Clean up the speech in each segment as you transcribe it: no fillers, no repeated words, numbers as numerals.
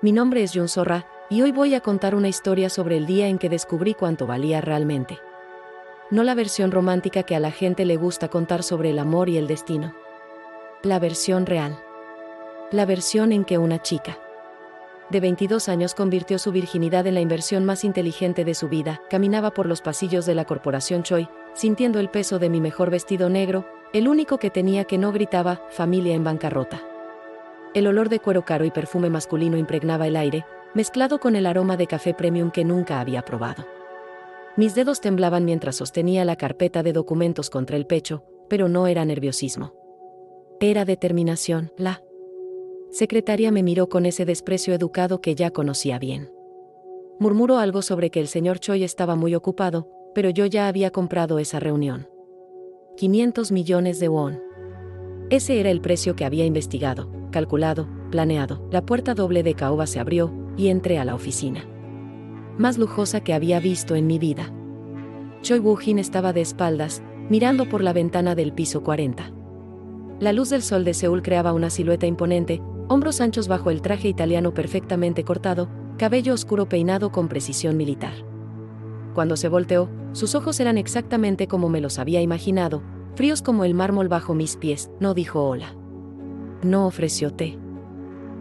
Mi nombre es Jun Sorra, y hoy voy a contar una historia sobre el día en que descubrí cuánto valía realmente. No la versión romántica que a la gente le gusta contar sobre el amor y el destino. La versión real. La versión en que una chica de 22 años convirtió su virginidad en la inversión más inteligente de su vida. Caminaba por los pasillos de la corporación Choi, sintiendo el peso de mi mejor vestido negro, el único que tenía que no gritaba, familia en bancarrota. El olor de cuero caro y perfume masculino impregnaba el aire, mezclado con el aroma de café premium que nunca había probado. Mis dedos temblaban mientras sostenía la carpeta de documentos contra el pecho, pero no era nerviosismo. Era determinación. La secretaria me miró con ese desprecio educado que ya conocía bien. Murmuró algo sobre que el señor Choi estaba muy ocupado, pero yo ya había comprado esa reunión. 500 millones de won. Ese era el precio que había investigado, calculado, planeado. La puerta doble de caoba se abrió, y entré a la oficina más lujosa que había visto en mi vida. Choi Woo-jin estaba de espaldas, mirando por la ventana del piso 40. La luz del sol de Seúl creaba una silueta imponente, hombros anchos bajo el traje italiano perfectamente cortado, cabello oscuro peinado con precisión militar. Cuando se volteó, sus ojos eran exactamente como me los había imaginado, fríos como el mármol bajo mis pies. No dijo hola. No ofreció té.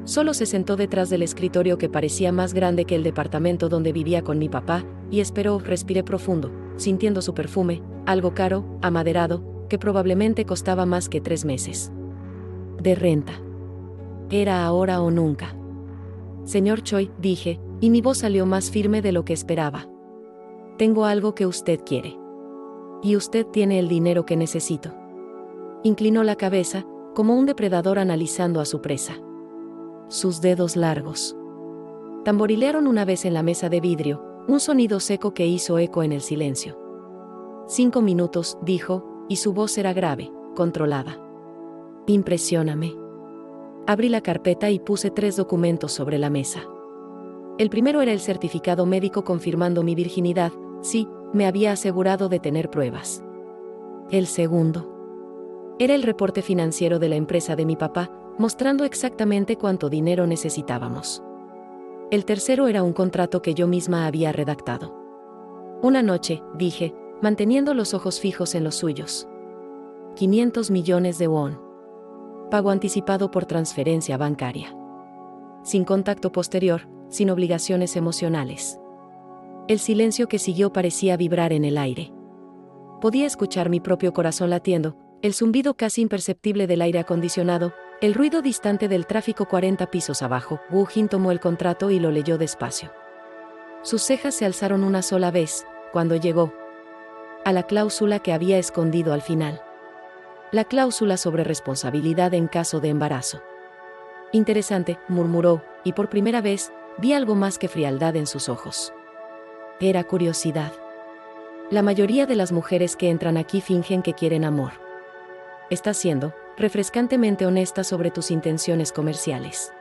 Solo se sentó detrás del escritorio que parecía más grande que el departamento donde vivía con mi papá, y esperó. Respiré profundo, sintiendo su perfume, algo caro, amaderado, que probablemente costaba más que 3 meses de renta. Era ahora o nunca. Señor Choi, dije, y mi voz salió más firme de lo que esperaba. Tengo algo que usted quiere. Y usted tiene el dinero que necesito. Inclinó la cabeza, como un depredador analizando a su presa. Sus dedos largos tamborilearon una vez en la mesa de vidrio, un sonido seco que hizo eco en el silencio. 5 minutos, dijo, y su voz era grave, controlada. Impresióname. Abrí la carpeta y puse 3 documentos sobre la mesa. El primero era el certificado médico confirmando mi virginidad. Sí, me había asegurado de tener pruebas. El segundo era el reporte financiero de la empresa de mi papá, mostrando exactamente cuánto dinero necesitábamos. El tercero era un contrato que yo misma había redactado. Una noche, dije, manteniendo los ojos fijos en los suyos. 500 millones de won. Pago anticipado por transferencia bancaria. Sin contacto posterior, sin obligaciones emocionales. El silencio que siguió parecía vibrar en el aire. Podía escuchar mi propio corazón latiendo, el zumbido casi imperceptible del aire acondicionado, el ruido distante del tráfico 40 pisos abajo. Woo-jin tomó el contrato y lo leyó despacio. Sus cejas se alzaron una sola vez, cuando llegó a la cláusula que había escondido al final. La cláusula sobre responsabilidad en caso de embarazo. Interesante, murmuró, y por primera vez, vi algo más que frialdad en sus ojos. Era curiosidad. La mayoría de las mujeres que entran aquí fingen que quieren amor. Estás siendo refrescantemente honesta sobre tus intenciones comerciales.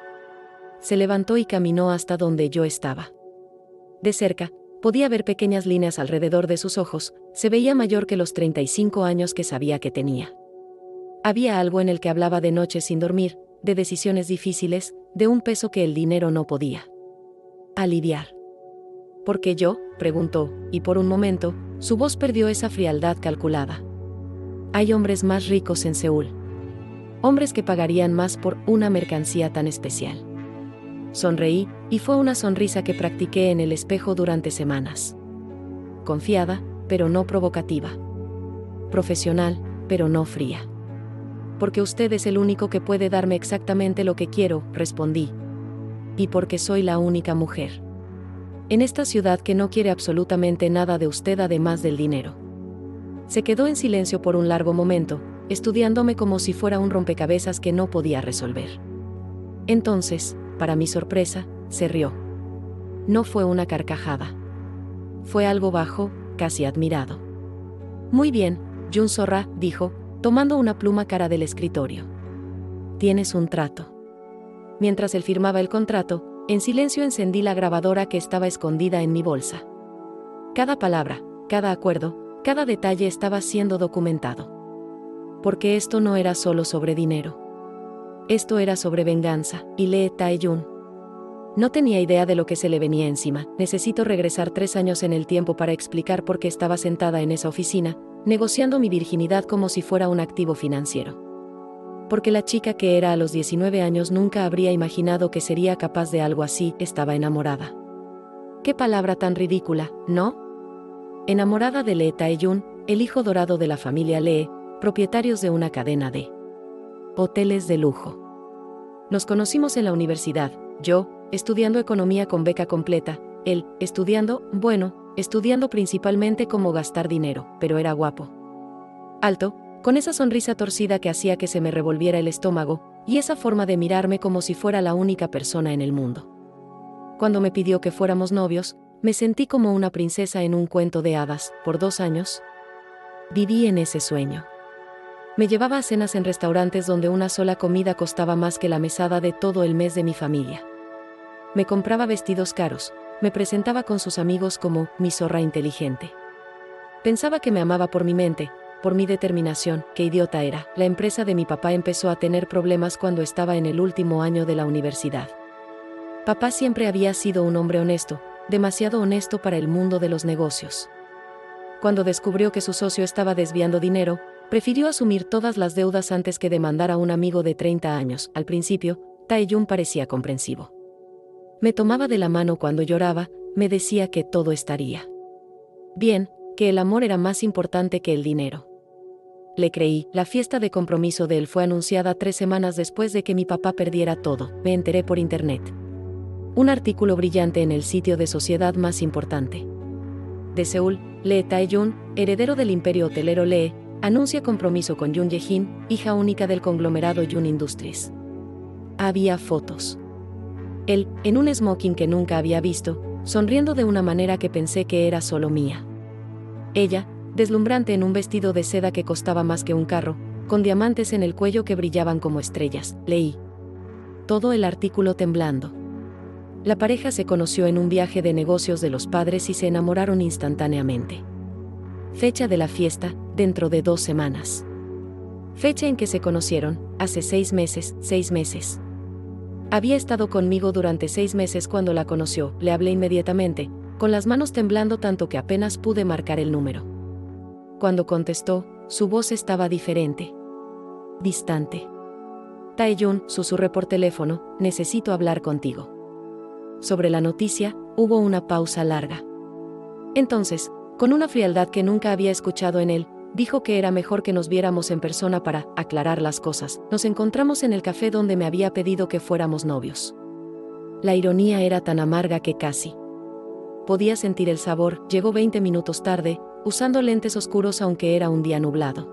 Se levantó y caminó hasta donde yo estaba. De cerca, podía ver pequeñas líneas alrededor de sus ojos. Se veía mayor que los 35 años que sabía que tenía. Había algo en el que hablaba de noches sin dormir, de decisiones difíciles, de un peso que el dinero no podía aliviar. ¿Por qué yo?, preguntó, y por un momento, su voz perdió esa frialdad calculada. Hay hombres más ricos en Seúl. Hombres que pagarían más por una mercancía tan especial. Sonreí, y fue una sonrisa que practiqué en el espejo durante semanas. Confiada, pero no provocativa. Profesional, pero no fría. Porque usted es el único que puede darme exactamente lo que quiero, respondí. Y porque soy la única mujer en esta ciudad que no quiere absolutamente nada de usted además del dinero. Se quedó en silencio por un largo momento, estudiándome como si fuera un rompecabezas que no podía resolver. Entonces, para mi sorpresa, se rió. No fue una carcajada. Fue algo bajo, casi admirado. Muy bien, Jun Sorra, dijo, tomando una pluma cara del escritorio. Tienes un trato. Mientras él firmaba el contrato, en silencio encendí la grabadora que estaba escondida en mi bolsa. Cada palabra, cada acuerdo, cada detalle estaba siendo documentado. Porque esto no era solo sobre dinero. Esto era sobre venganza, y Lee Tae-jun No tenía idea de lo que se le venía encima. Necesito regresar 3 años en el tiempo para explicar por qué estaba sentada en esa oficina, negociando mi virginidad como si fuera un activo financiero. Porque la chica que era a los 19 años nunca habría imaginado que sería capaz de algo así, estaba enamorada. Qué palabra tan ridícula, ¿no? Enamorada de Lee Tae-jun, el hijo dorado de la familia Lee, propietarios de una cadena de hoteles de lujo. Nos conocimos en la universidad, yo, estudiando economía con beca completa, él, estudiando principalmente cómo gastar dinero, pero era guapo. Alto, con esa sonrisa torcida que hacía que se me revolviera el estómago, y esa forma de mirarme como si fuera la única persona en el mundo. Cuando me pidió que fuéramos novios, me sentí como una princesa en un cuento de hadas. Por 2 años, viví en ese sueño. Me llevaba a cenas en restaurantes donde una sola comida costaba más que la mesada de todo el mes de mi familia. Me compraba vestidos caros, me presentaba con sus amigos como mi zorra inteligente. Pensaba que me amaba por mi mente, por mi determinación. Qué idiota era. La empresa de mi papá empezó a tener problemas cuando estaba en el último año de la universidad. Papá siempre había sido un hombre honesto, demasiado honesto para el mundo de los negocios. Cuando descubrió que su socio estaba desviando dinero, prefirió asumir todas las deudas antes que demandar a un amigo de 30 años. Al principio, Tae-jun parecía comprensivo. Me tomaba de la mano cuando lloraba, me decía que todo estaría bien, que el amor era más importante que el dinero. Le creí. La fiesta de compromiso de él fue anunciada 3 semanas después de que mi papá perdiera todo. Me enteré por internet. Un artículo brillante en el sitio de sociedad más importante de Seúl. Lee Tae-jun, heredero del imperio hotelero Lee, anuncia compromiso con Yoon Jae-hin, hija única del conglomerado Yoon Industries. Había fotos. Él, en un smoking que nunca había visto, sonriendo de una manera que pensé que era solo mía. Ella, deslumbrante en un vestido de seda que costaba más que un carro, con diamantes en el cuello que brillaban como estrellas. Leí todo el artículo temblando. La pareja se conoció en un viaje de negocios de los padres y se enamoraron instantáneamente. Fecha de la fiesta, dentro de 2 semanas. Fecha en que se conocieron, hace 6 meses, 6 meses. Había estado conmigo durante 6 meses cuando la conoció. Le hablé inmediatamente, con las manos temblando tanto que apenas pude marcar el número. Cuando contestó, su voz estaba diferente. Distante. Tae-jun, susurré por teléfono, necesito hablar contigo. Sobre la noticia, hubo una pausa larga. Entonces, con una frialdad que nunca había escuchado en él, dijo que era mejor que nos viéramos en persona para aclarar las cosas. Nos encontramos en el café donde me había pedido que fuéramos novios. La ironía era tan amarga que casi podía sentir el sabor. Llegó 20 minutos tarde, usando lentes oscuros aunque era un día nublado.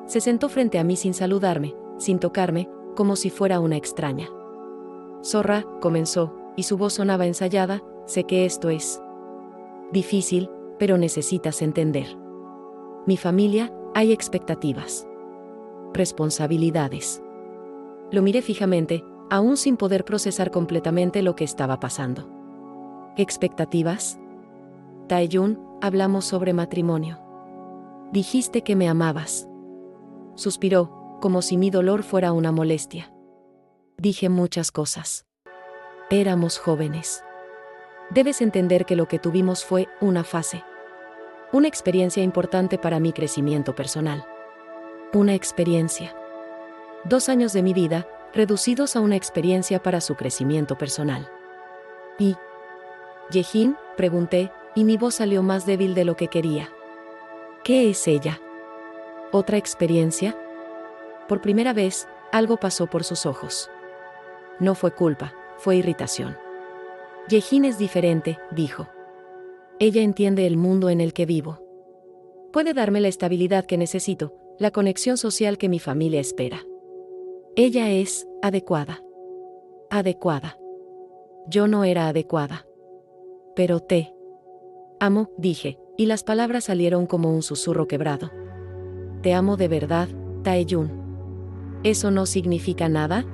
Se sentó frente a mí sin saludarme, sin tocarme, como si fuera una extraña. Zorra, comenzó, y su voz sonaba ensayada, sé que esto es difícil, pero necesitas entender. Mi familia, hay expectativas. Responsabilidades. Lo miré fijamente, aún sin poder procesar completamente lo que estaba pasando. ¿Expectativas? Tae-jun, hablamos sobre matrimonio. Dijiste que me amabas. Suspiró, como si mi dolor fuera una molestia. Dije muchas cosas. Éramos jóvenes. Debes entender que lo que tuvimos fue una fase. Una experiencia importante para mi crecimiento personal. Una experiencia. 2 años de mi vida, reducidos a una experiencia para su crecimiento personal. ¿Y Jae-hin?, pregunté, y mi voz salió más débil de lo que quería. ¿Qué es ella? ¿Otra experiencia? Por primera vez, algo pasó por sus ojos. No fue culpa, fue irritación. Jae-hin es diferente, dijo. Ella entiende el mundo en el que vivo. Puede darme la estabilidad que necesito, la conexión social que mi familia espera. Ella es adecuada. Adecuada. Yo no era adecuada. Pero te amo, dije, y las palabras salieron como un susurro quebrado. Te amo de verdad, Tae-jun. ¿Eso no significa nada?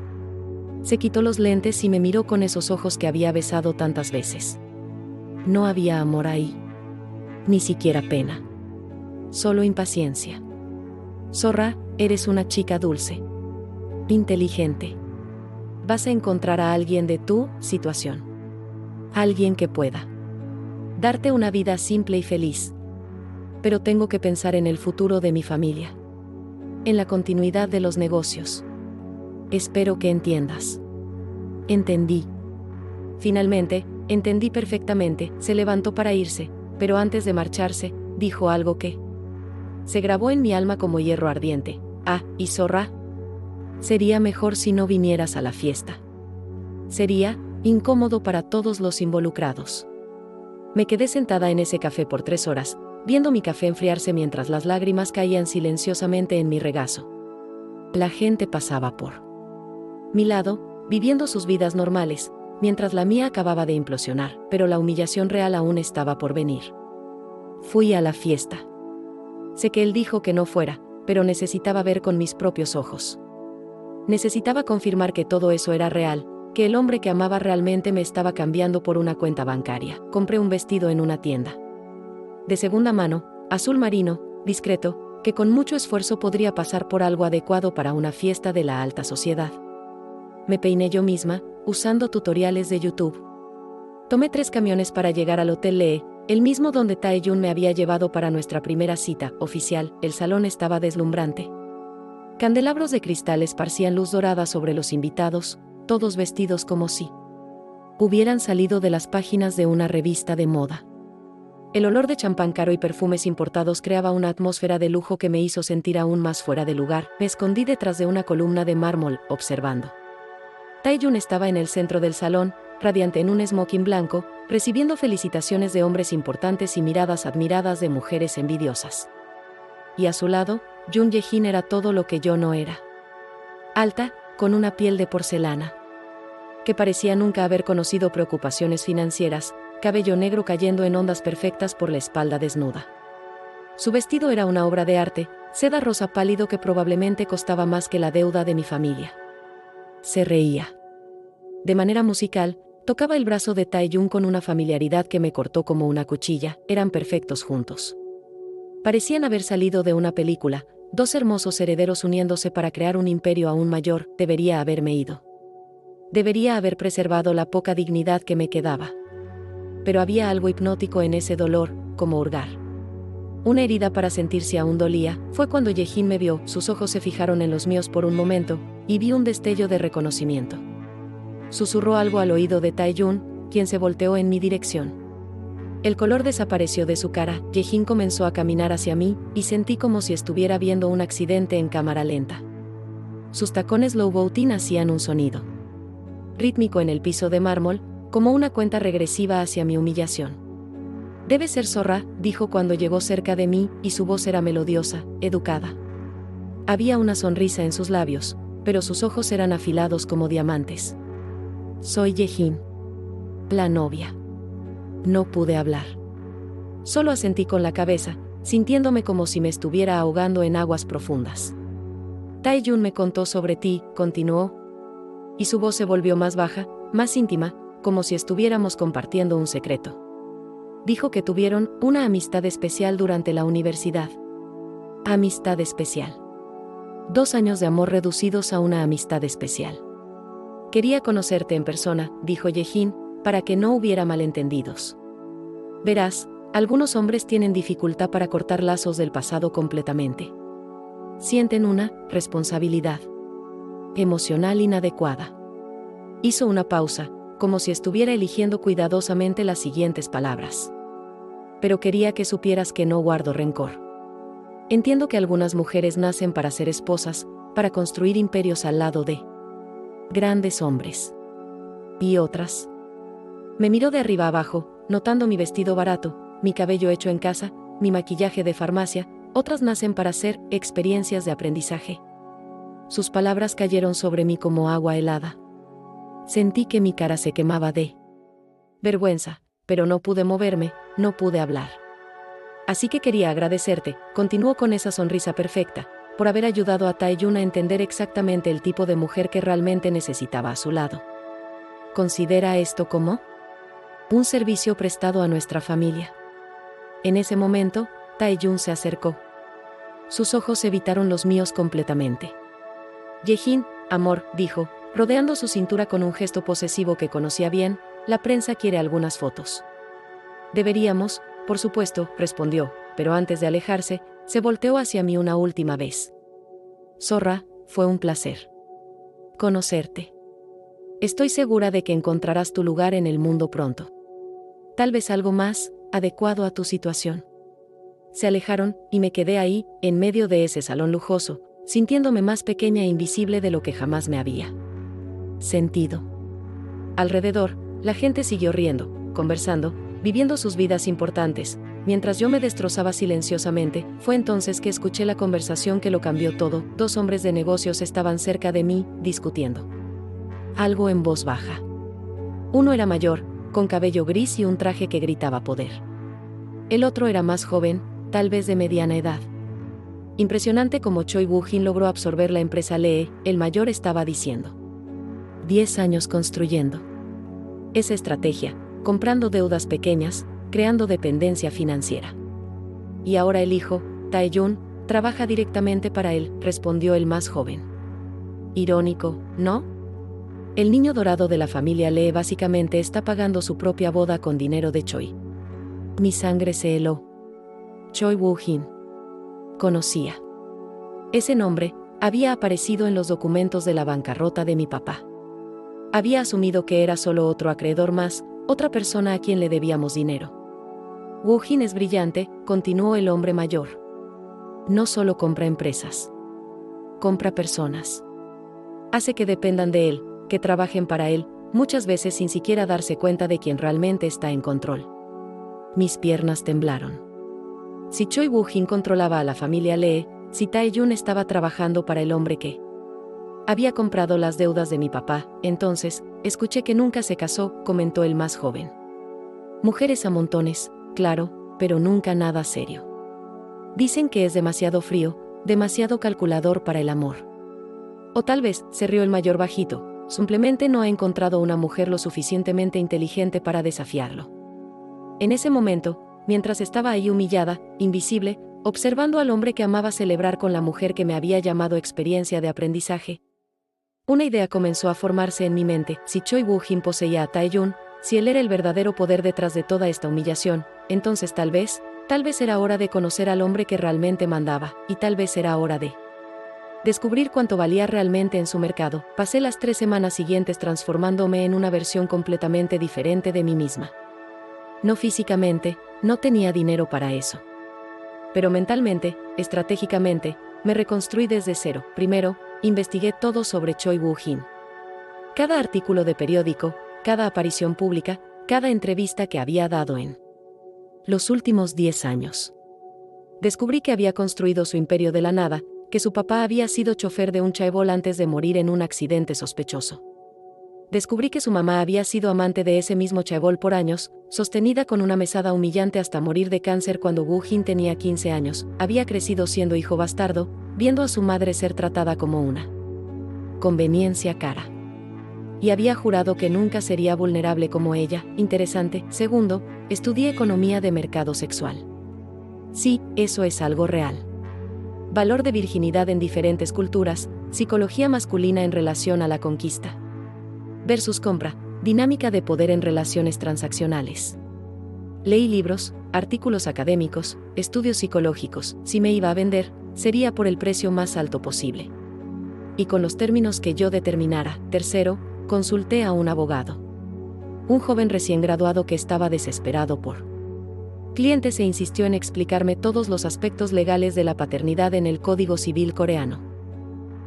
Se quitó los lentes y me miró con esos ojos que había besado tantas veces. No había amor ahí. Ni siquiera pena. Solo impaciencia. Zorra, eres una chica dulce. Inteligente. vas a encontrar a alguien de tu situación. Alguien que pueda darte una vida simple y feliz. Pero tengo que pensar en el futuro de mi familia. En la continuidad de los negocios. Espero que entiendas. Entendí. Finalmente, entendí perfectamente. Se levantó para irse, pero antes de marcharse, dijo algo que se grabó en mi alma como hierro ardiente. Ah, y zorra. Sería mejor si no vinieras a la fiesta. Sería incómodo para todos los involucrados. Me quedé sentada en ese café por 3 horas, viendo mi café enfriarse mientras las lágrimas caían silenciosamente en mi regazo. La gente pasaba por mi lado, viviendo sus vidas normales, mientras la mía acababa de implosionar, pero la humillación real aún estaba por venir. Fui a la fiesta. Sé que él dijo que no fuera, pero necesitaba ver con mis propios ojos. Necesitaba confirmar que todo eso era real, que el hombre que amaba realmente me estaba cambiando por una cuenta bancaria. Compré un vestido en una tienda de segunda mano, azul marino, discreto, que con mucho esfuerzo podría pasar por algo adecuado para una fiesta de la alta sociedad. Me peiné yo misma, usando tutoriales de YouTube. Tomé 3 camiones para llegar al Hotel Lee, el mismo donde Taeyun me había llevado para nuestra primera cita oficial. El salón estaba deslumbrante. Candelabros de cristal esparcían luz dorada sobre los invitados, todos vestidos como si hubieran salido de las páginas de una revista de moda. El olor de champán caro y perfumes importados creaba una atmósfera de lujo que me hizo sentir aún más fuera de lugar. Me escondí detrás de una columna de mármol, observando. Taeyun estaba en el centro del salón, radiante en un smoking blanco, recibiendo felicitaciones de hombres importantes y miradas admiradas de mujeres envidiosas. Y a su lado, Yoon Ye-jin era todo lo que yo no era. Alta, con una piel de porcelana, que parecía nunca haber conocido preocupaciones financieras, cabello negro cayendo en ondas perfectas por la espalda desnuda. Su vestido era una obra de arte, seda rosa pálido que probablemente costaba más que la deuda de mi familia. Se reía. De manera musical, tocaba el brazo de Taeyun con una familiaridad que me cortó como una cuchilla. Eran perfectos juntos. Parecían haber salido de una película, 2 hermosos herederos uniéndose para crear un imperio aún mayor. Debería haberme ido. Debería haber preservado la poca dignidad que me quedaba. Pero había algo hipnótico en ese dolor, como hurgar una herida para sentir si aún dolía. Fue cuando Ye-jin me vio, sus ojos se fijaron en los míos por un momento, y vi un destello de reconocimiento. Susurró algo al oído de Taeyun, quien se volteó en mi dirección. El color desapareció de su cara. Ye-jin comenzó a caminar hacia mí, y sentí como si estuviera viendo un accidente en cámara lenta. Sus tacones Louboutin hacían un sonido rítmico en el piso de mármol, como una cuenta regresiva hacia mi humillación. Debe ser zorra, dijo cuando llegó cerca de mí, y su voz era melodiosa, educada. Había una sonrisa en sus labios, pero sus ojos eran afilados como diamantes. Soy Ye-jin, la novia. No pude hablar. Solo asentí con la cabeza, sintiéndome como si me estuviera ahogando en aguas profundas. Taeyun me contó sobre ti, continuó, y su voz se volvió más baja, más íntima, como si estuviéramos compartiendo un secreto. Dijo que tuvieron una amistad especial durante la universidad. Amistad especial. 2 años de amor reducidos a una amistad especial. Quería conocerte en persona, dijo Ye-jin, para que no hubiera malentendidos. Verás, algunos hombres tienen dificultad para cortar lazos del pasado completamente. Sienten una responsabilidad emocional inadecuada. Hizo una pausa, como si estuviera eligiendo cuidadosamente las siguientes palabras. Pero quería que supieras que no guardo rencor. Entiendo que algunas mujeres nacen para ser esposas, para construir imperios al lado de grandes hombres. Y otras. Me miró de arriba abajo, notando mi vestido barato, mi cabello hecho en casa, mi maquillaje de farmacia. Otras nacen para hacer experiencias de aprendizaje. Sus palabras cayeron sobre mí como agua helada. Sentí que mi cara se quemaba de vergüenza, pero no pude moverme, no pude hablar. Así que quería agradecerte, continuó con esa sonrisa perfecta, por haber ayudado a Taeyun a entender exactamente el tipo de mujer que realmente necesitaba a su lado. ¿Considera esto como un servicio prestado a nuestra familia? En ese momento, Taeyun se acercó. Sus ojos evitaron los míos completamente. Ye-jin, amor, dijo, rodeando su cintura con un gesto posesivo que conocía bien. La prensa quiere algunas fotos. Deberíamos, por supuesto, respondió, pero antes de alejarse, se volteó hacia mí una última vez. Zorra, fue un placer conocerte. Estoy segura de que encontrarás tu lugar en el mundo pronto. Tal vez algo más adecuado a tu situación. Se alejaron, y me quedé ahí, en medio de ese salón lujoso, sintiéndome más pequeña e invisible de lo que jamás me había sentido. Alrededor, la gente siguió riendo, conversando, viviendo sus vidas importantes, mientras yo me destrozaba silenciosamente. Fue entonces que escuché la conversación que lo cambió todo. 2 hombres de negocios estaban cerca de mí, discutiendo algo en voz baja. Uno era mayor, con cabello gris y un traje que gritaba poder. El otro era más joven, tal vez de mediana edad. Impresionante como Choi Woo-jin logró absorber la empresa Lee. El mayor estaba diciendo: 10 años construyendo esa estrategia, comprando deudas pequeñas, creando dependencia financiera. Y ahora el hijo, Tae-jun, trabaja directamente para él, respondió el más joven. Irónico, ¿no? El niño dorado de la familia Lee básicamente está pagando su propia boda con dinero de Choi. Mi sangre se heló. Choi Woo-jin. Conocía ese nombre, había aparecido en los documentos de la bancarrota de mi papá. Había asumido que era solo otro acreedor más, otra persona a quien le debíamos dinero. Woo-jin es brillante, continuó el hombre mayor. No solo compra empresas. Compra personas. Hace que dependan de él, que trabajen para él, muchas veces sin siquiera darse cuenta de quién realmente está en control. Mis piernas temblaron. Si Choi Woo-jin controlaba a la familia Lee, si Tae-jun estaba trabajando para el hombre que había comprado las deudas de mi papá, entonces, escuché que nunca se casó, comentó el más joven. Mujeres a montones, claro, pero nunca nada serio. Dicen que es demasiado frío, demasiado calculador para el amor. O tal vez, se rió el mayor bajito, simplemente no ha encontrado una mujer lo suficientemente inteligente para desafiarlo. En ese momento, mientras estaba ahí humillada, invisible, observando al hombre que amaba celebrar con la mujer que me había llamado experiencia de aprendizaje, una idea comenzó a formarse en mi mente. Si Choi Woo-jin poseía a Tae-jun, si él era el verdadero poder detrás de toda esta humillación, entonces tal vez era hora de conocer al hombre que realmente mandaba, y tal vez era hora de descubrir cuánto valía realmente en su mercado. Pasé las 3 semanas siguientes transformándome en una versión completamente diferente de mí misma. No físicamente, no tenía dinero para eso. Pero mentalmente, estratégicamente, me reconstruí desde cero. Primero, investigué todo sobre Choi Woo-jin. Cada artículo de periódico, cada aparición pública, cada entrevista que había dado en los últimos 10 años. Descubrí que había construido su imperio de la nada, que su papá había sido chofer de un chaebol antes de morir en un accidente sospechoso. Descubrí que su mamá había sido amante de ese mismo chaebol por años, sostenida con una mesada humillante hasta morir de cáncer cuando Woo-jin tenía 15 años, había crecido siendo hijo bastardo, viendo a su madre ser tratada como una conveniencia cara. Y había jurado que nunca sería vulnerable como ella. Interesante. Segundo, estudié economía de mercado sexual. Sí, eso es algo real. Valor de virginidad en diferentes culturas, psicología masculina en relación a la conquista versus compra, dinámica de poder en relaciones transaccionales. Leí libros, artículos académicos, estudios psicológicos. Si me iba a vender, sería por el precio más alto posible. Y con los términos que yo determinara. Tercero, consulté a un abogado. Un joven recién graduado que estaba desesperado por clientes e insistió en explicarme todos los aspectos legales de la paternidad en el Código Civil coreano.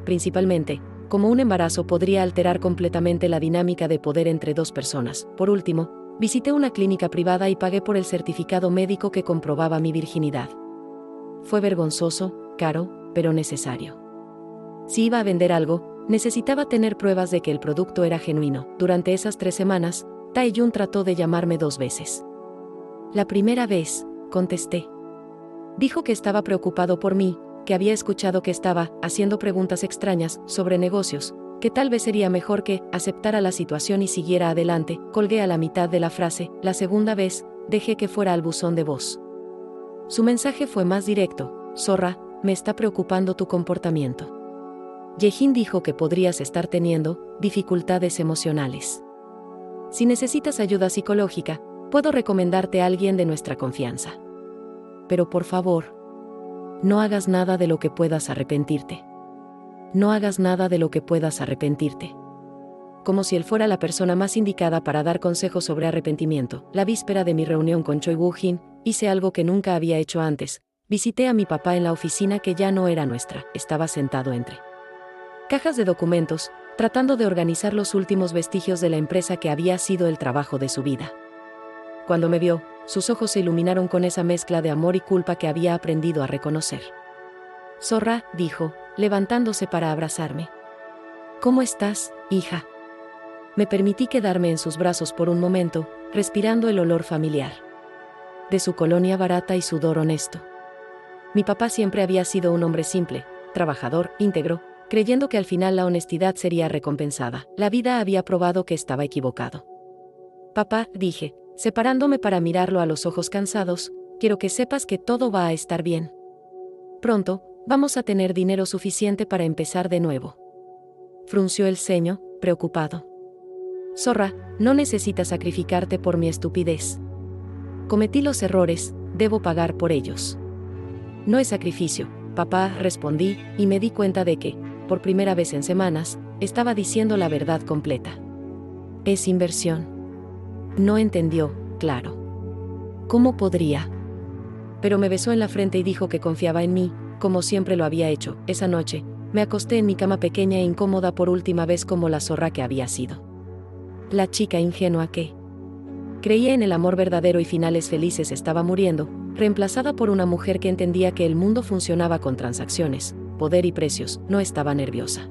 Principalmente, cómo un embarazo podría alterar completamente la dinámica de poder entre 2 personas. Por último, visité una clínica privada y pagué por el certificado médico que comprobaba mi virginidad. Fue vergonzoso, caro, pero necesario. Si iba a vender algo, necesitaba tener pruebas de que el producto era genuino. Durante esas 3 semanas, Tae-jun trató de llamarme 2 veces. La primera vez, contesté. Dijo que estaba preocupado por mí, que había escuchado que estaba haciendo preguntas extrañas sobre negocios, que tal vez sería mejor que aceptara la situación y siguiera adelante. Colgué a la mitad de la frase. La segunda vez, dejé que fuera al buzón de voz. Su mensaje fue más directo. Zorra, me está preocupando tu comportamiento. Yehin dijo que podrías estar teniendo dificultades emocionales. Si necesitas ayuda psicológica, puedo recomendarte a alguien de nuestra confianza. Pero por favor, no hagas nada de lo que puedas arrepentirte. No hagas nada de lo que puedas arrepentirte. Como si él fuera la persona más indicada para dar consejos sobre arrepentimiento. La víspera de mi reunión con Choi Woo-jin, hice algo que nunca había hecho antes. Visité a mi papá en la oficina que ya no era nuestra. Estaba sentado entre cajas de documentos, tratando de organizar los últimos vestigios de la empresa que había sido el trabajo de su vida. Cuando me vio, sus ojos se iluminaron con esa mezcla de amor y culpa que había aprendido a reconocer. «Zorra», dijo, levantándose para abrazarme. «¿Cómo estás, hija?» Me permití quedarme en sus brazos por un momento, respirando el olor familiar de su colonia barata y sudor honesto. Mi papá siempre había sido un hombre simple, trabajador, íntegro, creyendo que al final la honestidad sería recompensada. La vida había probado que estaba equivocado. «Papá», dije, separándome para mirarlo a los ojos cansados, «quiero que sepas que todo va a estar bien. Pronto, vamos a tener dinero suficiente para empezar de nuevo». Frunció el ceño, preocupado. «Zorra, no necesitas sacrificarte por mi estupidez. Cometí los errores, debo pagar por ellos». «No es sacrificio, papá», respondí, y me di cuenta de que, por primera vez en semanas, estaba diciendo la verdad completa. «Es inversión». No entendió, claro. ¿Cómo podría? Pero me besó en la frente y dijo que confiaba en mí, como siempre lo había hecho. Esa noche, me acosté en mi cama pequeña e incómoda por última vez como la zorra que había sido. La chica ingenua que creía en el amor verdadero y finales felices estaba muriendo, reemplazada por una mujer que entendía que el mundo funcionaba con transacciones, poder y precios. No estaba nerviosa.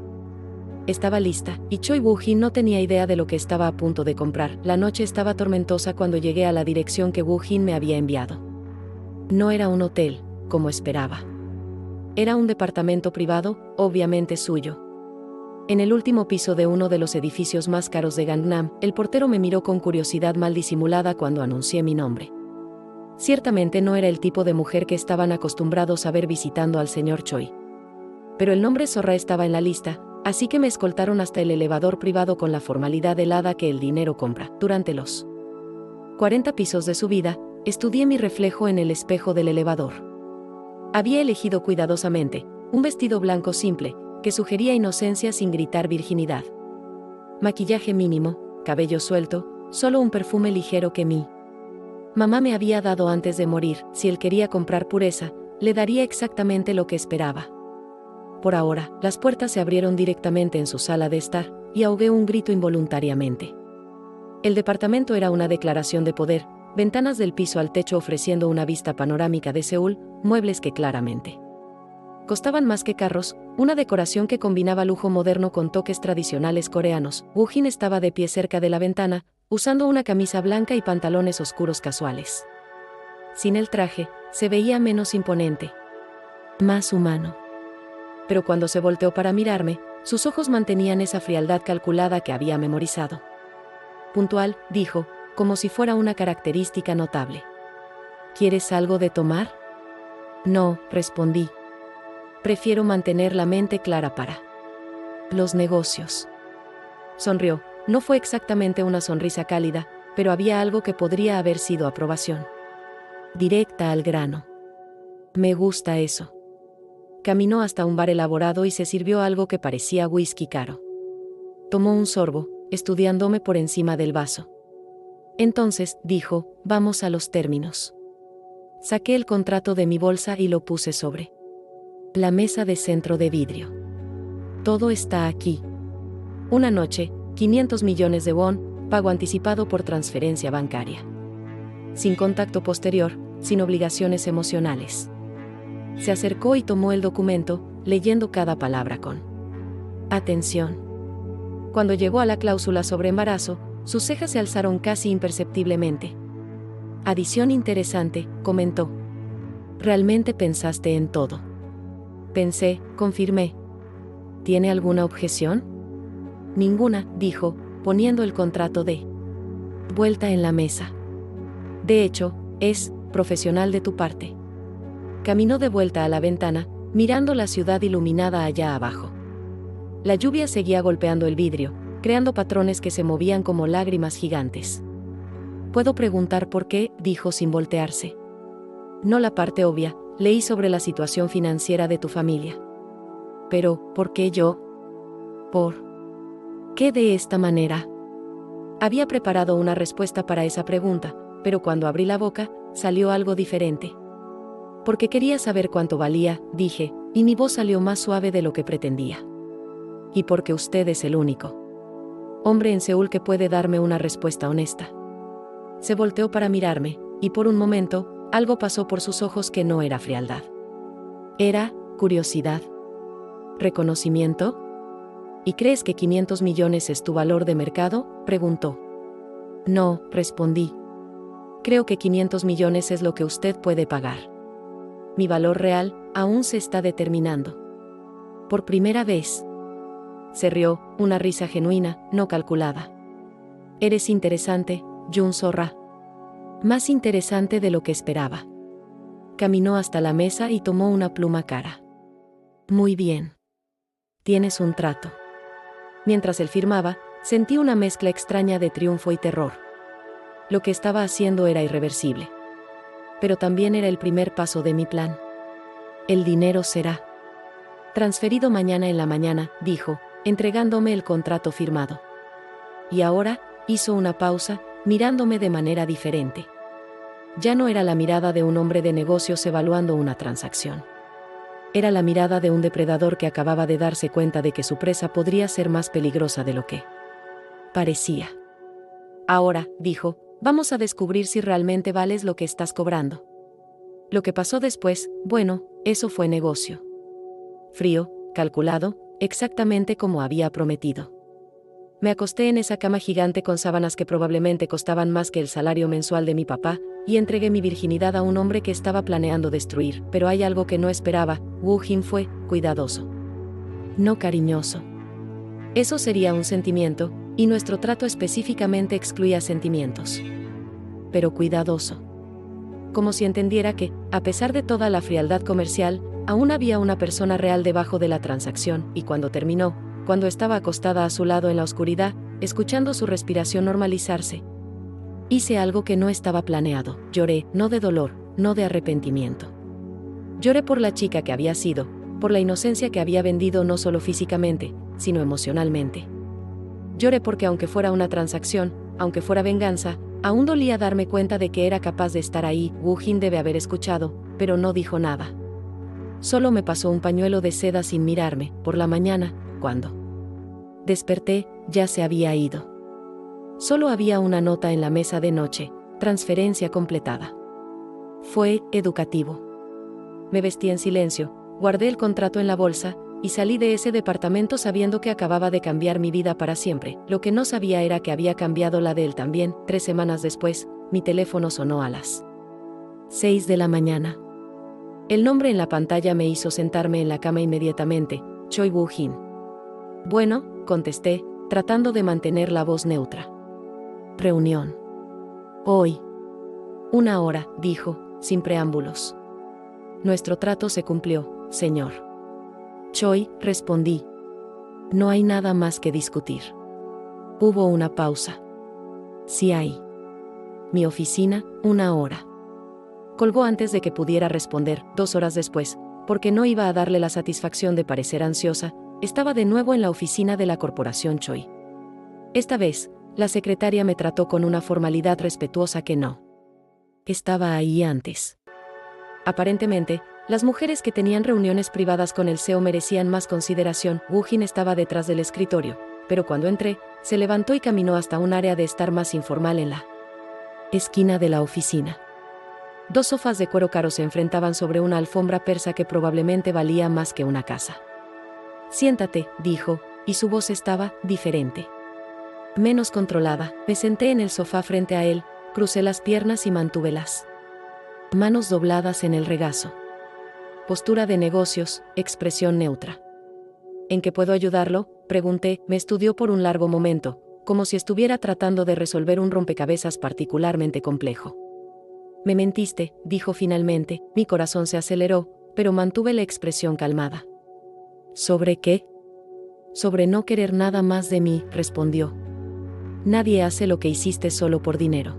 Estaba lista, y Choi Woo-jin no tenía idea de lo que estaba a punto de comprar. La noche estaba tormentosa cuando llegué a la dirección que Woo-jin me había enviado. No era un hotel, como esperaba. Era un departamento privado, obviamente suyo. En el último piso de uno de los edificios más caros de Gangnam, el portero me miró con curiosidad mal disimulada cuando anuncié mi nombre. Ciertamente no era el tipo de mujer que estaban acostumbrados a ver visitando al señor Choi. Pero el nombre Zorra estaba en la lista, así que me escoltaron hasta el elevador privado con la formalidad helada que el dinero compra. Durante los 40 pisos de subida, estudié mi reflejo en el espejo del elevador. Había elegido cuidadosamente un vestido blanco simple, que sugería inocencia sin gritar virginidad. Maquillaje mínimo, cabello suelto, solo un perfume ligero que mi mamá me había dado antes de morir. Si él quería comprar pureza, le daría exactamente lo que esperaba. Por ahora, las puertas se abrieron directamente en su sala de estar, y ahogué un grito involuntariamente. El departamento era una declaración de poder, ventanas del piso al techo ofreciendo una vista panorámica de Seúl, muebles que claramente costaban más que carros, una decoración que combinaba lujo moderno con toques tradicionales coreanos. Woo-jin estaba de pie cerca de la ventana, usando una camisa blanca y pantalones oscuros casuales. Sin el traje, se veía menos imponente, más humano. Pero cuando se volteó para mirarme, sus ojos mantenían esa frialdad calculada que había memorizado. «Puntual», dijo, como si fuera una característica notable. «¿Quieres algo de tomar?» «No», respondí. «Prefiero mantener la mente clara para los negocios». Sonrió. No fue exactamente una sonrisa cálida, pero había algo que podría haber sido aprobación. Directa al grano. «Me gusta eso». Caminó hasta un bar elaborado y se sirvió algo que parecía whisky caro. Tomó un sorbo, estudiándome por encima del vaso. Entonces, dijo, «vamos a los términos». Saqué el contrato de mi bolsa y lo puse sobre la mesa de centro de vidrio. «Todo está aquí. Una noche, 500 millones de won, pago anticipado por transferencia bancaria. Sin contacto posterior, sin obligaciones emocionales». Se acercó y tomó el documento, leyendo cada palabra con atención. Cuando llegó a la cláusula sobre embarazo, sus cejas se alzaron casi imperceptiblemente. «Adición interesante», comentó. «Realmente pensaste en todo». «Pensé», confirmé. «¿Tiene alguna objeción?» «Ninguna», dijo, poniendo el contrato de vuelta en la mesa. «De hecho, es profesional de tu parte». Caminó de vuelta a la ventana, mirando la ciudad iluminada allá abajo. La lluvia seguía golpeando el vidrio, creando patrones que se movían como lágrimas gigantes. «¿Puedo preguntar por qué?», dijo sin voltearse. «No la parte obvia, leí sobre la situación financiera de tu familia». «Pero, ¿por qué yo? ¿Por qué de esta manera?». Había preparado una respuesta para esa pregunta, pero cuando abrí la boca, salió algo diferente. «Porque quería saber cuánto valía», dije, y mi voz salió más suave de lo que pretendía. «Y porque usted es el único hombre en Seúl que puede darme una respuesta honesta». Se volteó para mirarme, y por un momento, algo pasó por sus ojos que no era frialdad. Era curiosidad. ¿Reconocimiento? «¿Y crees que 500 millones es tu valor de mercado?», preguntó. «No», respondí. «Creo que 500 millones es lo que usted puede pagar. Mi valor real aún se está determinando». Por primera vez. Se rió, una risa genuina, no calculada. «Eres interesante, Jun Sorra. Más interesante de lo que esperaba». Caminó hasta la mesa y tomó una pluma cara. «Muy bien. Tienes un trato». Mientras él firmaba, sentí una mezcla extraña de triunfo y terror. Lo que estaba haciendo era irreversible. Pero también era el primer paso de mi plan. «El dinero será transferido mañana en la mañana», dijo, entregándome el contrato firmado. Y ahora, hizo una pausa, mirándome de manera diferente. Ya no era la mirada de un hombre de negocios evaluando una transacción. Era la mirada de un depredador que acababa de darse cuenta de que su presa podría ser más peligrosa de lo que parecía. «Ahora», dijo, «vamos a descubrir si realmente vales lo que estás cobrando». Lo que pasó después, bueno, eso fue negocio. Frío, calculado, exactamente como había prometido. Me acosté en esa cama gigante con sábanas que probablemente costaban más que el salario mensual de mi papá, y entregué mi virginidad a un hombre que estaba planeando destruir, pero hay algo que no esperaba. Woo Jin fue cuidadoso. No cariñoso. Eso sería un sentimiento, y nuestro trato específicamente excluía sentimientos. Pero cuidadoso. Como si entendiera que, a pesar de toda la frialdad comercial, aún había una persona real debajo de la transacción, y cuando terminó, cuando estaba acostada a su lado en la oscuridad, escuchando su respiración normalizarse, hice algo que no estaba planeado. Lloré, no de dolor, no de arrepentimiento. Lloré por la chica que había sido, por la inocencia que había vendido no solo físicamente, sino emocionalmente. Lloré porque aunque fuera una transacción, aunque fuera venganza, aún dolía darme cuenta de que era capaz de estar ahí. Woo Jin debe haber escuchado, pero no dijo nada. Solo me pasó un pañuelo de seda sin mirarme. Por la mañana, cuando desperté, ya se había ido. Solo había una nota en la mesa de noche: transferencia completada. Fue educativo. Me vestí en silencio, guardé el contrato en la bolsa, y salí de ese departamento sabiendo que acababa de cambiar mi vida para siempre. Lo que no sabía era que había cambiado la de él también. 3 semanas después, mi teléfono sonó a las 6 de la mañana. El nombre en la pantalla me hizo sentarme en la cama inmediatamente: Choi Woo Jin. «Bueno», contesté, tratando de mantener la voz neutra. «Reunión. Hoy. 1 hora», dijo, sin preámbulos. «Nuestro trato se cumplió, señor Choi», respondí. «No hay nada más que discutir». Hubo una pausa. «Sí hay. Mi oficina, 1 hora». Colgó antes de que pudiera responder. 2 horas después, porque no iba a darle la satisfacción de parecer ansiosa, estaba de nuevo en la oficina de la corporación Choi. Esta vez, la secretaria me trató con una formalidad respetuosa que no estaba ahí antes. Aparentemente, las mujeres que tenían reuniones privadas con el CEO merecían más consideración. Woo Jin estaba detrás del escritorio, pero cuando entré, se levantó y caminó hasta un área de estar más informal en la esquina de la oficina. 2 sofás de cuero caro se enfrentaban sobre una alfombra persa que probablemente valía más que una casa. «Siéntate», dijo, y su voz estaba diferente. Menos controlada. Me senté en el sofá frente a él, crucé las piernas y mantuve las manos dobladas en el regazo. Postura de negocios, expresión neutra. «¿En qué puedo ayudarlo?», pregunté. Me estudió por un largo momento, como si estuviera tratando de resolver un rompecabezas particularmente complejo. «Me mentiste», dijo finalmente. Mi corazón se aceleró, pero mantuve la expresión calmada. «¿Sobre qué?». Sobre no querer nada más de mí, respondió. Nadie hace lo que hiciste solo por dinero.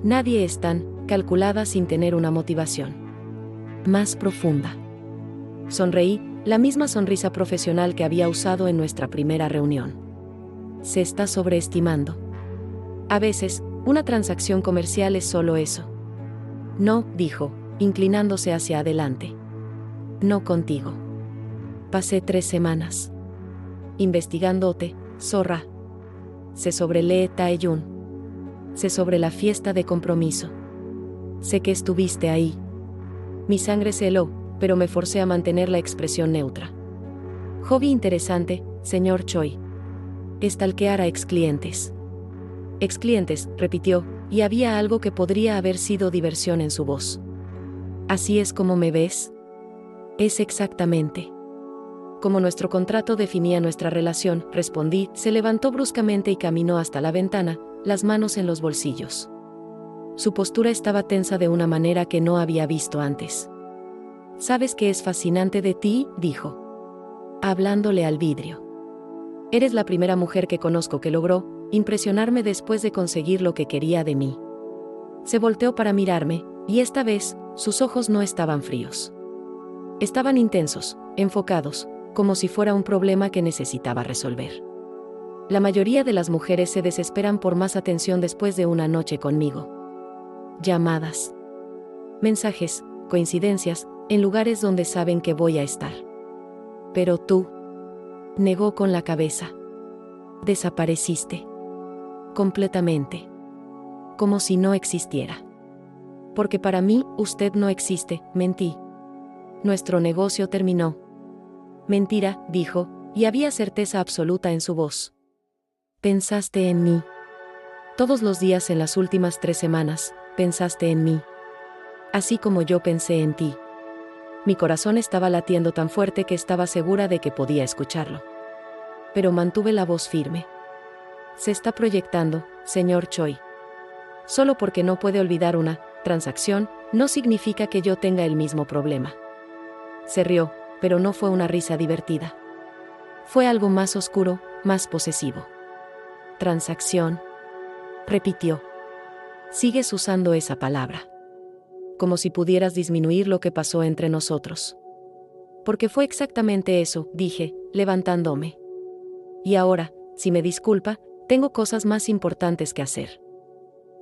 Nadie es tan calculada sin tener una motivación más profunda. Sonreí, la misma sonrisa profesional que había usado en nuestra primera reunión. Se está sobreestimando. A veces, una transacción comercial es solo eso. No, dijo, inclinándose hacia adelante. No contigo. Pasé 3 semanas investigándote, zorra. Sé sobre Lee Tae-jun. Sé sobre la fiesta de compromiso. Sé que estuviste ahí. Mi sangre se heló, pero me forcé a mantener la expresión neutra. Hobby interesante, señor Choi. Stalkear a exclientes. Exclientes, repitió, y había algo que podría haber sido diversión en su voz. ¿Así es como me ves? Es exactamente como nuestro contrato definía nuestra relación, respondí. Se levantó bruscamente y caminó hasta la ventana, las manos en los bolsillos. Su postura estaba tensa de una manera que no había visto antes. ¿Sabes qué es fascinante de ti?, dijo, hablándole al vidrio. Eres la primera mujer que conozco que logró impresionarme después de conseguir lo que quería de mí. Se volteó para mirarme, y esta vez, sus ojos no estaban fríos. Estaban intensos, enfocados, como si fuera un problema que necesitaba resolver. La mayoría de las mujeres se desesperan por más atención después de una noche conmigo. Llamadas, mensajes, coincidencias, en lugares donde saben que voy a estar. Pero tú, negó con la cabeza. Desapareciste. Completamente. Como si no existiera. Porque para mí, usted no existe, mentí. Nuestro negocio terminó. Mentira, dijo, y había certeza absoluta en su voz. Pensaste en mí. Todos los días en las últimas 3 semanas, pensaste en mí. Así como yo pensé en ti. Mi corazón estaba latiendo tan fuerte que estaba segura de que podía escucharlo. Pero mantuve la voz firme. Se está proyectando, señor Choi. Solo porque no puede olvidar una transacción, no significa que yo tenga el mismo problema. Se rió, pero no fue una risa divertida. Fue algo más oscuro, más posesivo. Transacción. Repitió. Sigues usando esa palabra. Como si pudieras disminuir lo que pasó entre nosotros. Porque fue exactamente eso, dije, levantándome. Y ahora, si me disculpa, tengo cosas más importantes que hacer.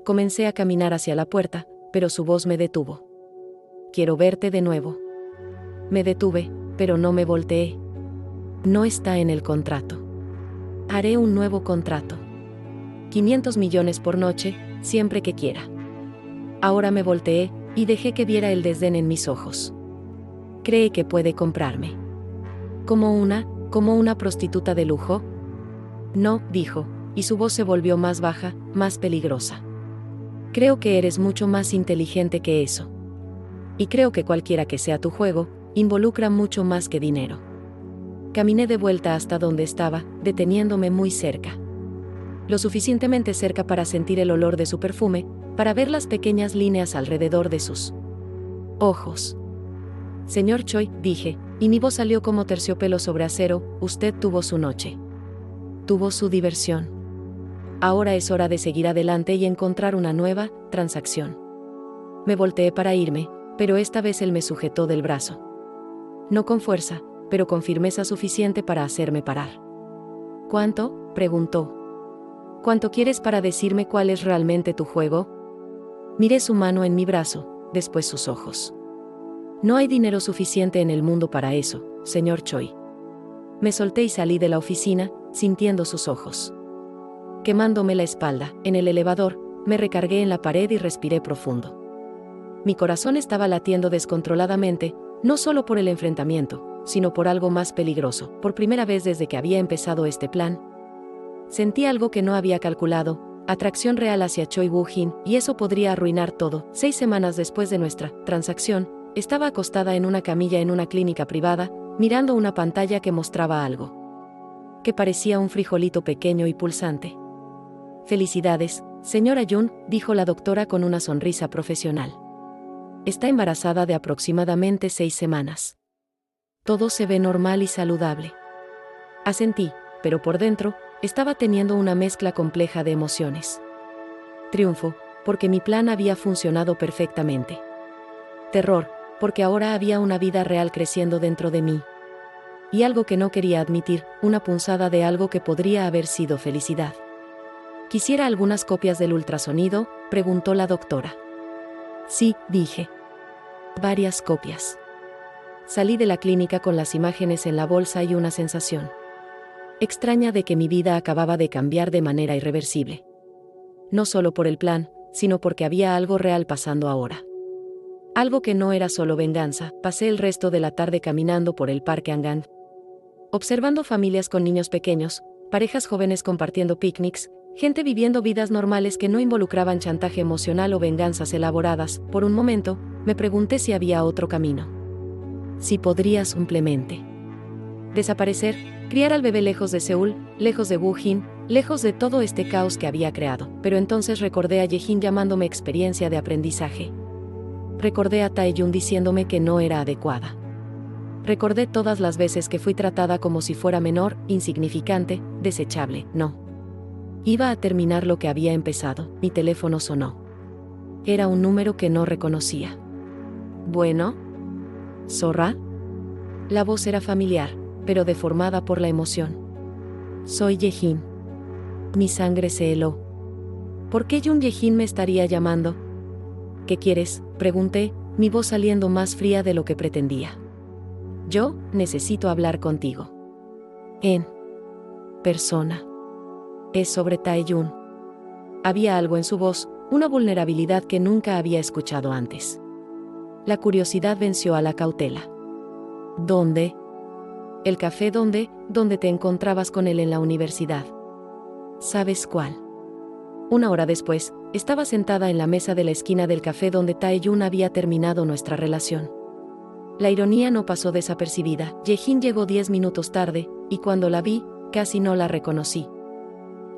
Comencé a caminar hacia la puerta, pero su voz me detuvo. Quiero verte de nuevo. Me detuve, pero no me volteé. No está en el contrato. Haré un nuevo contrato. 500 millones por noche, siempre que quiera. Ahora me volteé, y dejé que viera el desdén en mis ojos. ¿Cree que puede comprarme? ¿Como una prostituta de lujo? No, dijo, y su voz se volvió más baja, más peligrosa. Creo que eres mucho más inteligente que eso. Y creo que cualquiera que sea tu juego, involucra mucho más que dinero. Caminé de vuelta hasta donde estaba, deteniéndome muy cerca. Lo suficientemente cerca para sentir el olor de su perfume, para ver las pequeñas líneas alrededor de sus ojos. Señor Choi, dije, y mi voz salió como terciopelo sobre acero, usted tuvo su noche. Tuvo su diversión. Ahora es hora de seguir adelante y encontrar una nueva transacción. Me volteé para irme, pero esta vez él me sujetó del brazo. No con fuerza, pero con firmeza suficiente para hacerme parar. ¿Cuánto?, preguntó. ¿Cuánto quieres para decirme cuál es realmente tu juego? Miré su mano en mi brazo, después sus ojos. No hay dinero suficiente en el mundo para eso, señor Choi. Me solté y salí de la oficina, sintiendo sus ojos. Quemándome la espalda, en el elevador, me recargué en la pared y respiré profundo. Mi corazón estaba latiendo descontroladamente, no solo por el enfrentamiento, sino por algo más peligroso. Por primera vez desde que había empezado este plan, sentí algo que no había calculado, atracción real hacia Choi Woo-jin, y eso podría arruinar todo. 6 semanas después de nuestra transacción, estaba acostada en una camilla en una clínica privada, mirando una pantalla que mostraba algo que parecía un frijolito pequeño y pulsante. Felicidades, señora Jun, dijo la doctora con una sonrisa profesional. Está embarazada de aproximadamente 6 semanas. Todo se ve normal y saludable. Asentí, pero por dentro, estaba teniendo una mezcla compleja de emociones. Triunfo, porque mi plan había funcionado perfectamente. Terror, porque ahora había una vida real creciendo dentro de mí. Y algo que no quería admitir, una punzada de algo que podría haber sido felicidad. ¿Quisiera algunas copias del ultrasonido?, preguntó la doctora. Sí, dije. Varias copias. Salí de la clínica con las imágenes en la bolsa y una sensación extraña de que mi vida acababa de cambiar de manera irreversible. No solo por el plan, sino porque había algo real pasando ahora. Algo que no era solo venganza. Pasé el resto de la tarde caminando por el Parque Angan, observando familias con niños pequeños, parejas jóvenes compartiendo picnics, gente viviendo vidas normales que no involucraban chantaje emocional o venganzas elaboradas. Por un momento, me pregunté si había otro camino. Si podría simplemente desaparecer, criar al bebé lejos de Seúl, lejos de Woo-jin, lejos de todo este caos que había creado. Pero entonces recordé a Ye-jin llamándome experiencia de aprendizaje. Recordé a Tae-jun diciéndome que no era adecuada. Recordé todas las veces que fui tratada como si fuera menor, insignificante, desechable. No. Iba a terminar lo que había empezado. Mi teléfono sonó. Era un número que no reconocía. ¿Bueno? ¿Zorra? La voz era familiar, pero deformada por la emoción. Soy Ye-jin. Mi sangre se heló. ¿Por qué Jun Ye-jin me estaría llamando? ¿Qué quieres?, pregunté, mi voz saliendo más fría de lo que pretendía. Yo necesito hablar contigo. En persona. Es sobre Tae-jun. Había algo en su voz, una vulnerabilidad que nunca había escuchado antes. La curiosidad venció a la cautela. ¿Dónde? El café donde te encontrabas con él en la universidad. ¿Sabes cuál? Una hora después, estaba sentada en la mesa de la esquina del café donde Tae-jun había terminado nuestra relación. La ironía no pasó desapercibida. Ye-jin llegó 10 minutos tarde, y cuando la vi, casi no la reconocí.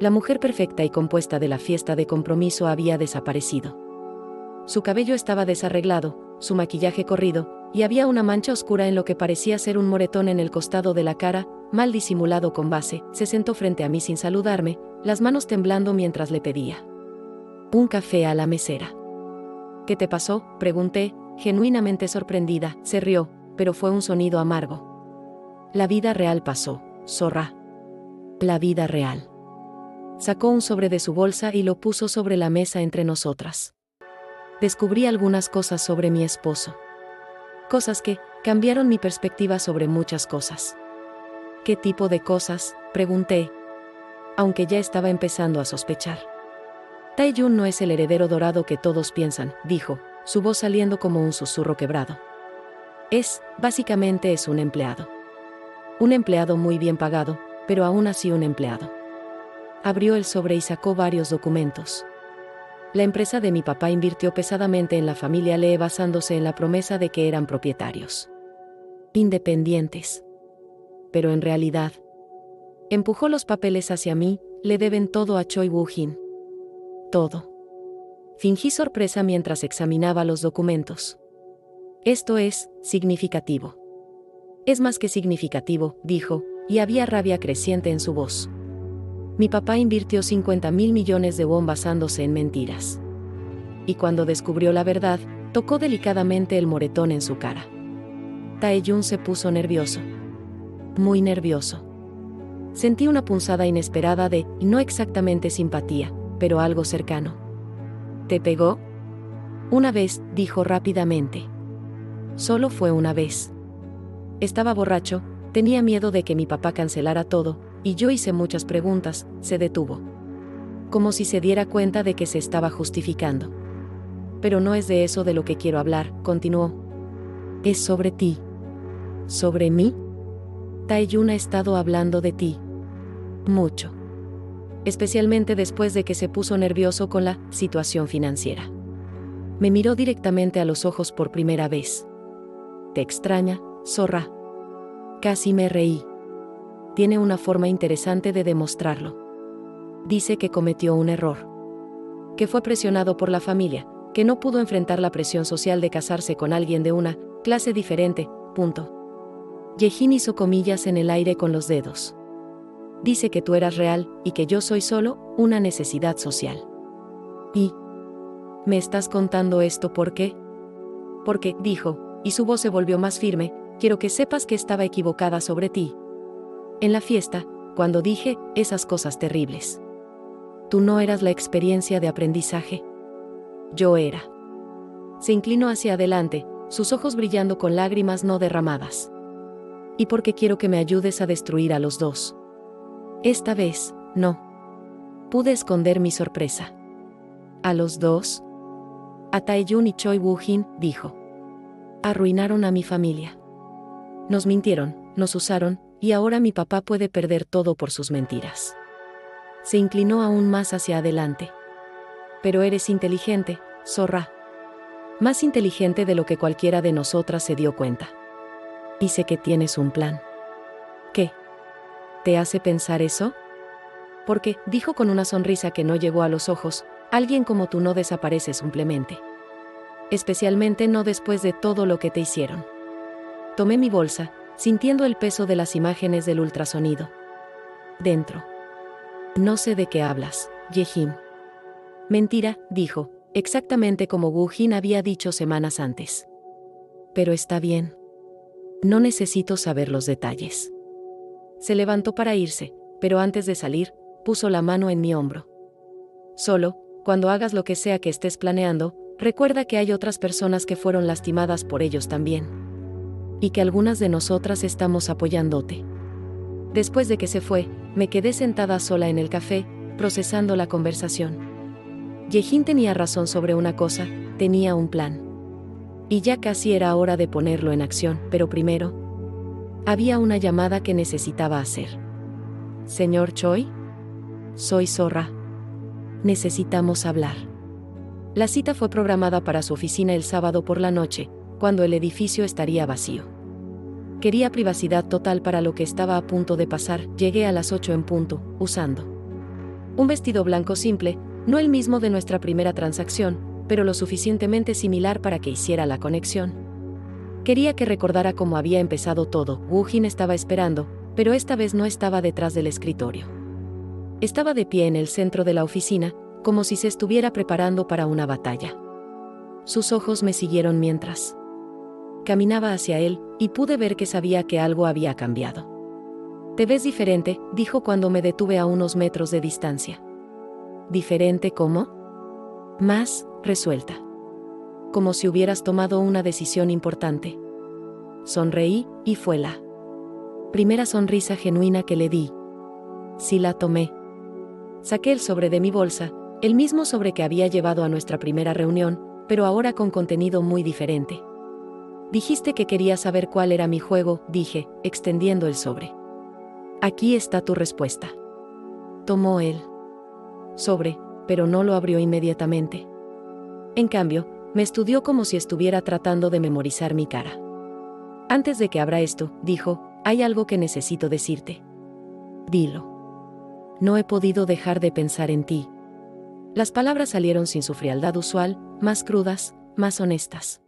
La mujer perfecta y compuesta de la fiesta de compromiso había desaparecido. Su cabello estaba desarreglado, su maquillaje corrido, y había una mancha oscura en lo que parecía ser un moretón en el costado de la cara, mal disimulado con base. Se sentó frente a mí sin saludarme, las manos temblando mientras le pedía un café a la mesera. ¿Qué te pasó?, pregunté, genuinamente sorprendida. Se rió, pero fue un sonido amargo. La vida real pasó, zorra. La vida real. Sacó un sobre de su bolsa y lo puso sobre la mesa entre nosotras. Descubrí algunas cosas sobre mi esposo. Cosas que cambiaron mi perspectiva sobre muchas cosas. ¿Qué tipo de cosas?, pregunté, aunque ya estaba empezando a sospechar. Tae-jun no es el heredero dorado que todos piensan, dijo, su voz saliendo como un susurro quebrado. Básicamente es un empleado. Un empleado muy bien pagado, pero aún así un empleado. Abrió el sobre y sacó varios documentos. La empresa de mi papá invirtió pesadamente en la familia Lee basándose en la promesa de que eran propietarios independientes. Pero en realidad, empujó los papeles hacia mí. Le deben todo a Choi Woo-jin. Todo. Fingí sorpresa mientras examinaba los documentos. Esto es significativo. Es más que significativo, dijo, y había rabia creciente en su voz. Mi papá invirtió 50.000 millones de won basándose en mentiras. Y cuando descubrió la verdad, tocó delicadamente el moretón en su cara. Tae-jun se puso nervioso. Muy nervioso. Sentí una punzada inesperada de, y no exactamente simpatía, pero algo cercano. ¿Te pegó? Una vez, dijo rápidamente. Solo fue una vez. Estaba borracho, tenía miedo de que mi papá cancelara todo, y yo hice muchas preguntas. Se detuvo. Como si se diera cuenta de que se estaba justificando. Pero no es de eso de lo que quiero hablar, continuó. Es sobre ti. ¿Sobre mí? Tae-jun ha estado hablando de ti. Mucho. Especialmente después de que se puso nervioso con la situación financiera. Me miró directamente a los ojos por primera vez. ¿Te extraña, zorra? Casi me reí. Tiene una forma interesante de demostrarlo. Dice que cometió un error. Que fue presionado por la familia, que no pudo enfrentar la presión social de casarse con alguien de una clase diferente, punto. Ye-jin hizo comillas en el aire con los dedos. Dice que tú eras real y que yo soy solo una necesidad social. ¿Y me estás contando esto por qué? Porque, dijo, y su voz se volvió más firme, quiero que sepas que estaba equivocada sobre ti. En la fiesta, cuando dije esas cosas terribles. Tú no eras la experiencia de aprendizaje. Yo era. Se inclinó hacia adelante, sus ojos brillando con lágrimas no derramadas. Y porque quiero que me ayudes a destruir a los dos. Esta vez, no. Pude esconder mi sorpresa. ¿A los dos? A Taeyun y Choi Woo-jin, dijo. Arruinaron a mi familia. Nos mintieron, nos usaron, y ahora mi papá puede perder todo por sus mentiras. Se inclinó aún más hacia adelante. Pero eres inteligente, zorra. Más inteligente de lo que cualquiera de nosotras se dio cuenta. Y sé que tienes un plan. ¿Qué? ¿Te hace pensar eso? Porque, dijo con una sonrisa que no llegó a los ojos, alguien como tú no desaparece simplemente. Especialmente no después de todo lo que te hicieron. Tomé mi bolsa, sintiendo el peso de las imágenes del ultrasonido. Dentro. No sé de qué hablas, Ye-jin. Mentira, dijo, exactamente como Woo-jin había dicho semanas antes. Pero está bien. No necesito saber los detalles. Se levantó para irse, pero antes de salir, puso la mano en mi hombro. Solo, cuando hagas lo que sea que estés planeando, recuerda que hay otras personas que fueron lastimadas por ellos también. Y que algunas de nosotras estamos apoyándote. Después de que se fue, me quedé sentada sola en el café, procesando la conversación. Ye-jin tenía razón sobre una cosa, tenía un plan. Y ya casi era hora de ponerlo en acción, pero primero, había una llamada que necesitaba hacer. Señor Choi, soy Zorra. Necesitamos hablar. La cita fue programada para su oficina el sábado por la noche, cuando el edificio estaría vacío. Quería privacidad total para lo que estaba a punto de pasar. Llegué a las 8 en punto, usando un vestido blanco simple, no el mismo de nuestra primera transacción, pero lo suficientemente similar para que hiciera la conexión. Quería que recordara cómo había empezado todo. Woo-jin estaba esperando, pero esta vez no estaba detrás del escritorio. Estaba de pie en el centro de la oficina, como si se estuviera preparando para una batalla. Sus ojos me siguieron mientras caminaba hacia él, y pude ver que sabía que algo había cambiado. Te ves diferente, dijo cuando me detuve a unos metros de distancia. ¿Diferente cómo? Más resuelta. Como si hubieras tomado una decisión importante. Sonreí, y fue la primera sonrisa genuina que le di. Sí la tomé. Saqué el sobre de mi bolsa, el mismo sobre que había llevado a nuestra primera reunión, pero ahora con contenido muy diferente. Dijiste que querías saber cuál era mi juego, dije, extendiendo el sobre. Aquí está tu respuesta. Tomó el sobre, pero no lo abrió inmediatamente. En cambio, me estudió como si estuviera tratando de memorizar mi cara. Antes de que abra esto, dijo, hay algo que necesito decirte. Dilo. No he podido dejar de pensar en ti. Las palabras salieron sin su frialdad usual, más crudas, más honestas.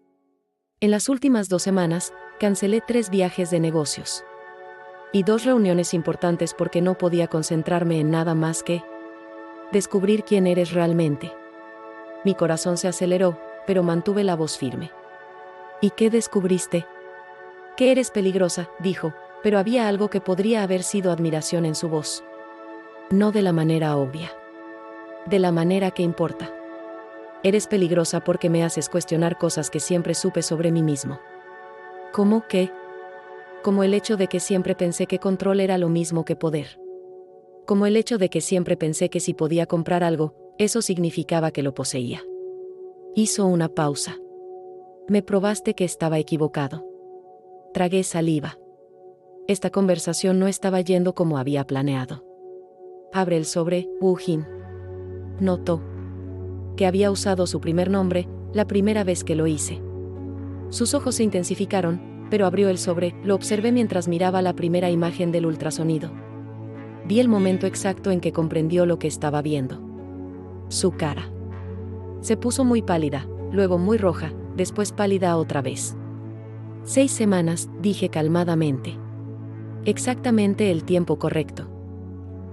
En las últimas 2 semanas, cancelé 3 viajes de negocios. Y 2 reuniones importantes porque no podía concentrarme en nada más que descubrir quién eres realmente. Mi corazón se aceleró, pero mantuve la voz firme. ¿Y qué descubriste? Que eres peligrosa, dijo, pero había algo que podría haber sido admiración en su voz. No de la manera obvia. De la manera que importa. Eres peligrosa porque me haces cuestionar cosas que siempre supe sobre mí mismo. ¿Cómo qué? Como el hecho de que siempre pensé que control era lo mismo que poder. Como el hecho de que siempre pensé que si podía comprar algo, eso significaba que lo poseía. Hizo una pausa. Me probaste que estaba equivocado. Tragué saliva. Esta conversación no estaba yendo como había planeado. Abre el sobre, Woo-jin. Notó que había usado su primer nombre, la primera vez que lo hice. Sus ojos se intensificaron, pero abrió el sobre, lo observé mientras miraba la primera imagen del ultrasonido. Vi el momento exacto en que comprendió lo que estaba viendo. Su cara. Se puso muy pálida, luego muy roja, después pálida otra vez. 6 semanas, dije calmadamente. Exactamente el tiempo correcto.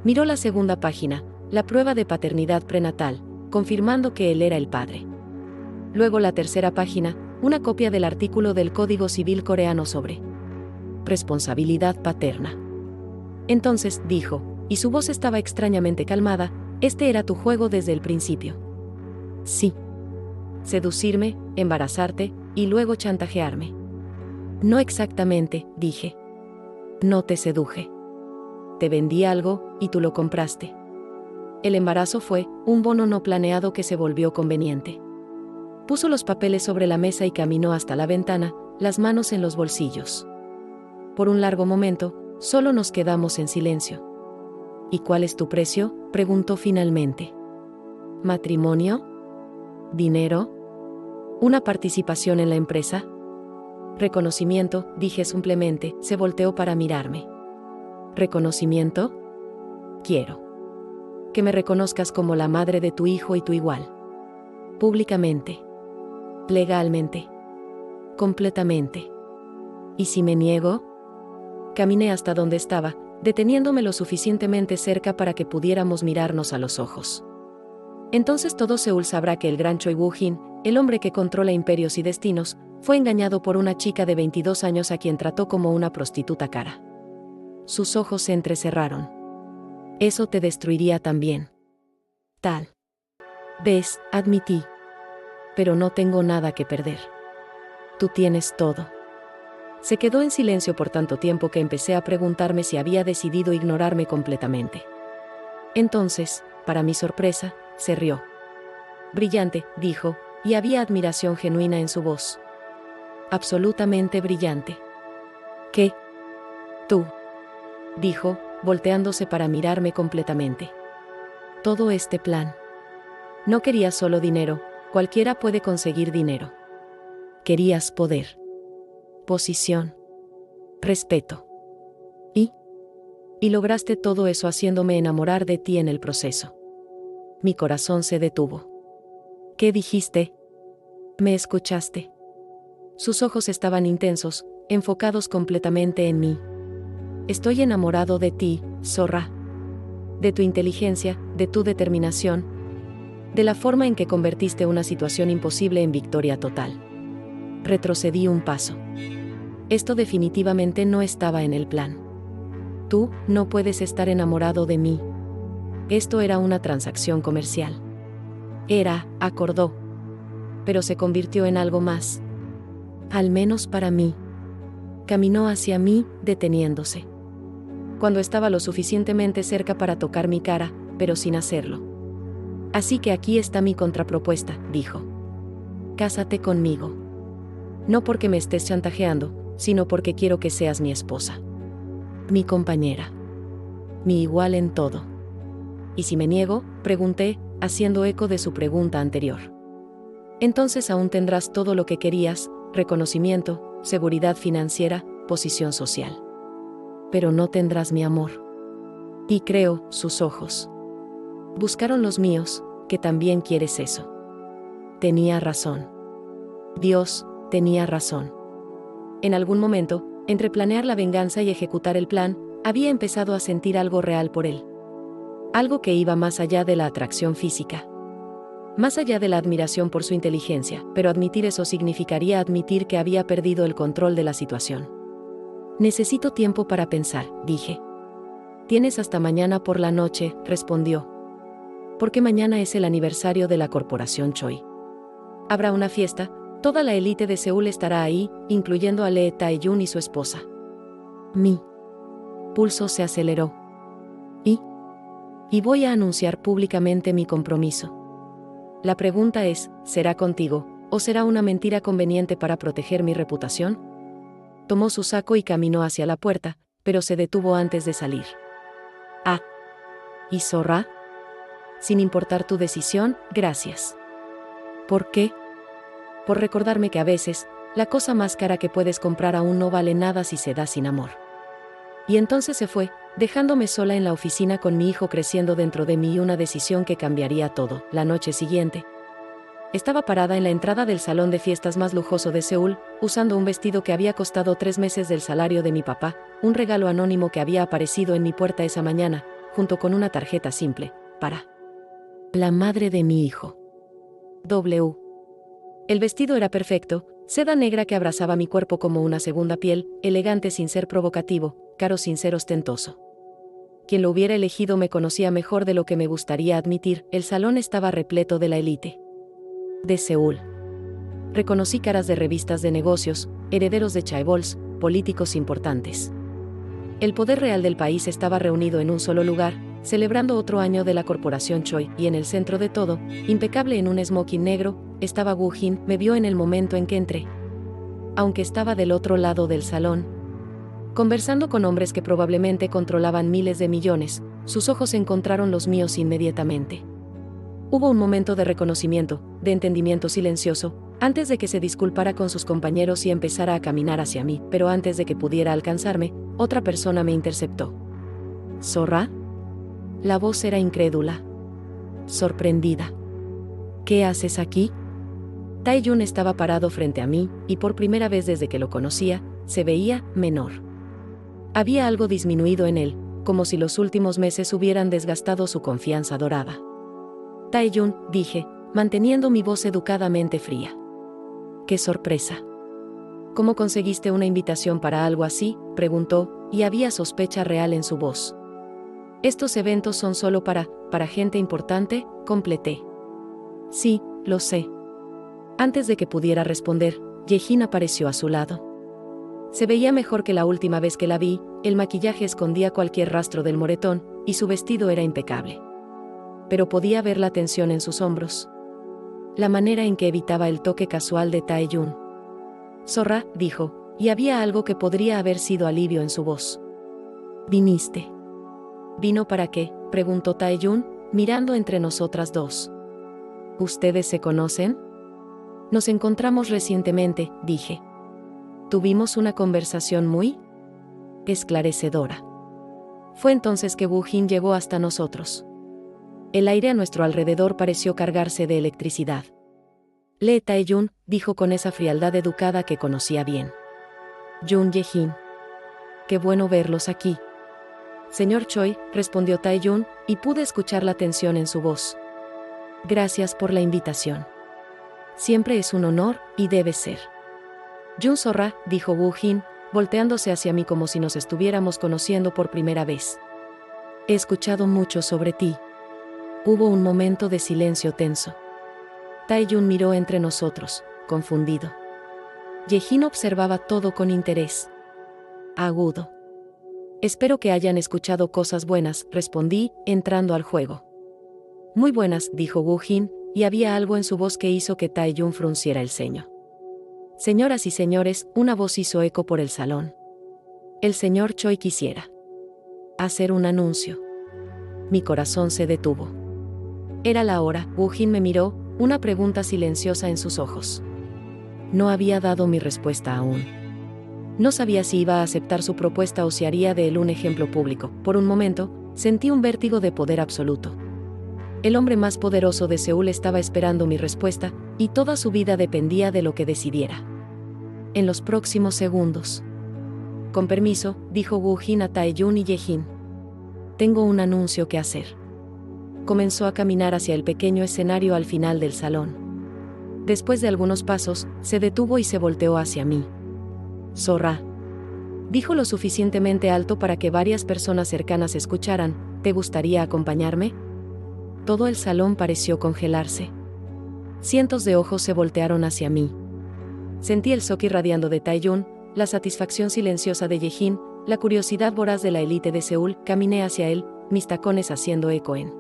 Miró la segunda página, la prueba de paternidad prenatal, confirmando que él era el padre. Luego la tercera página, una copia del artículo del Código Civil coreano sobre responsabilidad paterna. Entonces, dijo, y su voz estaba extrañamente calmada, este era tu juego desde el principio. Sí. Seducirme, embarazarte, y luego chantajearme. No exactamente, dije. No te seduje. Te vendí algo, y tú lo compraste. El embarazo fue un bono no planeado que se volvió conveniente. Puso los papeles sobre la mesa y caminó hasta la ventana, las manos en los bolsillos. Por un largo momento, solo nos quedamos en silencio. ¿Y cuál es tu precio?, preguntó finalmente. ¿Matrimonio? ¿Dinero? ¿Una participación en la empresa? Reconocimiento, dije simplemente. Se volteó para mirarme. ¿Reconocimiento? Quiero que me reconozcas como la madre de tu hijo y tu igual. Públicamente. Legalmente. Completamente. ¿Y si me niego? Caminé hasta donde estaba, deteniéndome lo suficientemente cerca para que pudiéramos mirarnos a los ojos. Entonces todo Seúl sabrá que el gran Choi Woo-jin, el hombre que controla imperios y destinos, fue engañado por una chica de 22 años a quien trató como una prostituta cara. Sus ojos se entrecerraron. Eso te destruiría también. Tal vez, admití. Pero no tengo nada que perder. Tú tienes todo. Se quedó en silencio por tanto tiempo que empecé a preguntarme si había decidido ignorarme completamente. Entonces, para mi sorpresa, se rió. Brillante, dijo, y había admiración genuina en su voz. Absolutamente brillante. ¿Qué? Tú, dijo, volteándose para mirarme completamente. Todo este plan. No querías solo dinero, cualquiera puede conseguir dinero. Querías poder, posición, respeto. Y lograste todo eso haciéndome enamorar de ti en el proceso. Mi corazón se detuvo. ¿Qué dijiste? ¿Me escuchaste? Sus ojos estaban intensos, enfocados completamente en mí. Estoy enamorado de ti, zorra. De tu inteligencia, de tu determinación, de la forma en que convertiste una situación imposible en victoria total. Retrocedí un paso. Esto definitivamente no estaba en el plan. Tú no puedes estar enamorado de mí. Esto era una transacción comercial. Acordó. Pero se convirtió en algo más. Al menos para mí. Caminó hacia mí, deteniéndose. Cuando estaba lo suficientemente cerca para tocar mi cara, pero sin hacerlo. Así que aquí está mi contrapropuesta, dijo. Cásate conmigo. No porque me estés chantajeando, sino porque quiero que seas mi esposa. Mi compañera. Mi igual en todo. ¿Y si me niego?, pregunté, haciendo eco de su pregunta anterior. Entonces aún tendrás todo lo que querías, reconocimiento, seguridad financiera, posición social. Pero no tendrás mi amor. Y creo, sus ojos buscaron los míos, que también quieres eso. Tenía razón. Dios tenía razón. En algún momento, entre planear la venganza y ejecutar el plan, había empezado a sentir algo real por él. Algo que iba más allá de la atracción física. Más allá de la admiración por su inteligencia, pero admitir eso significaría admitir que había perdido el control de la situación. Necesito tiempo para pensar, dije. Tienes hasta mañana por la noche, respondió. Porque mañana es el aniversario de la corporación Choi. Habrá una fiesta, toda la élite de Seúl estará ahí, incluyendo a Lee Tae-jun y su esposa. Mi pulso se aceleró. Y voy a anunciar públicamente mi compromiso. La pregunta es, ¿será contigo, o será una mentira conveniente para proteger mi reputación? Tomó su saco y caminó hacia la puerta, pero se detuvo antes de salir. ¿Y zorra? Sin importar tu decisión, gracias. ¿Por qué? Por recordarme que a veces, la cosa más cara que puedes comprar aún no vale nada si se da sin amor. Y entonces se fue, dejándome sola en la oficina con mi hijo creciendo dentro de mí y una decisión que cambiaría todo. La noche siguiente, estaba parada en la entrada del salón de fiestas más lujoso de Seúl, usando un vestido que había costado 3 meses del salario de mi papá, un regalo anónimo que había aparecido en mi puerta esa mañana, junto con una tarjeta simple, para la madre de mi hijo. W. El vestido era perfecto, seda negra que abrazaba mi cuerpo como una segunda piel, elegante sin ser provocativo, caro sin ser ostentoso. Quien lo hubiera elegido me conocía mejor de lo que me gustaría admitir. El salón estaba repleto de la élite de Seúl. Reconocí caras de revistas de negocios, herederos de chaebols, políticos importantes. El poder real del país estaba reunido en un solo lugar, celebrando otro año de la corporación Choi, y en el centro de todo, impecable en un smoking negro, estaba Woo Jin. Me vio en el momento en que entré. Aunque estaba del otro lado del salón, conversando con hombres que probablemente controlaban miles de millones, sus ojos encontraron los míos inmediatamente. Hubo un momento de reconocimiento, de entendimiento silencioso, antes de que se disculpara con sus compañeros y empezara a caminar hacia mí, pero antes de que pudiera alcanzarme, otra persona me interceptó. ¿Zorra? La voz era incrédula. Sorprendida. ¿Qué haces aquí? Tae-jun estaba parado frente a mí, y por primera vez desde que lo conocía, se veía menor. Había algo disminuido en él, como si los últimos meses hubieran desgastado su confianza dorada. Tae-jun, dije, manteniendo mi voz educadamente fría. ¡Qué sorpresa! ¿Cómo conseguiste una invitación para algo así?, preguntó, y había sospecha real en su voz. Estos eventos son solo para gente importante, completé. Sí, lo sé. Antes de que pudiera responder, Yejin apareció a su lado. Se veía mejor que la última vez que la vi, el maquillaje escondía cualquier rastro del moretón, y su vestido era impecable. Pero podía ver la tensión en sus hombros. La manera en que evitaba el toque casual de Tae-jun. Zorra, dijo, y había algo que podría haber sido alivio en su voz. ¿Viniste? ¿Vino para qué?, preguntó Tae-jun, mirando entre nosotras dos. ¿Ustedes se conocen? Nos encontramos recientemente, dije. Tuvimos una conversación muy esclarecedora. Fue entonces que Woo Jin llegó hasta nosotros. El aire a nuestro alrededor pareció cargarse de electricidad. Lee Tae-jun, dijo con esa frialdad educada que conocía bien. Jun Ye-jin. Qué bueno verlos aquí. Señor Choi, respondió Tae-jun, y pude escuchar la tensión en su voz. Gracias por la invitación. Siempre es un honor, y debe ser. Jun Zorra, dijo Woo Jin, volteándose hacia mí como si nos estuviéramos conociendo por primera vez. He escuchado mucho sobre ti. Hubo un momento de silencio tenso. Tae-jun miró entre nosotros, confundido. Yejin observaba todo con interés agudo. Espero que hayan escuchado cosas buenas, respondí, entrando al juego. Muy buenas, dijo Woo Jin, y había algo en su voz que hizo que Tae-jun frunciera el ceño. Señoras y señores, una voz hizo eco por el salón. El señor Choi quisiera hacer un anuncio. Mi corazón se detuvo. Era la hora. Woo Jin me miró, una pregunta silenciosa en sus ojos. No había dado mi respuesta aún. No sabía si iba a aceptar su propuesta o si haría de él un ejemplo público. Por un momento, sentí un vértigo de poder absoluto. El hombre más poderoso de Seúl estaba esperando mi respuesta, y toda su vida dependía de lo que decidiera. En los próximos segundos. Con permiso, dijo Woo Jin a Tae-jun y Yejin. Tengo un anuncio que hacer. Comenzó a caminar hacia el pequeño escenario al final del salón. Después de algunos pasos, se detuvo y se volteó hacia mí. Zorra. Dijo lo suficientemente alto para que varias personas cercanas escucharan. ¿Te gustaría acompañarme? Todo el salón pareció congelarse. Cientos de ojos se voltearon hacia mí. Sentí el shock irradiando de Tae-jun, la satisfacción silenciosa de Yejin, la curiosidad voraz de la élite de Seúl. Caminé hacia él, mis tacones haciendo eco en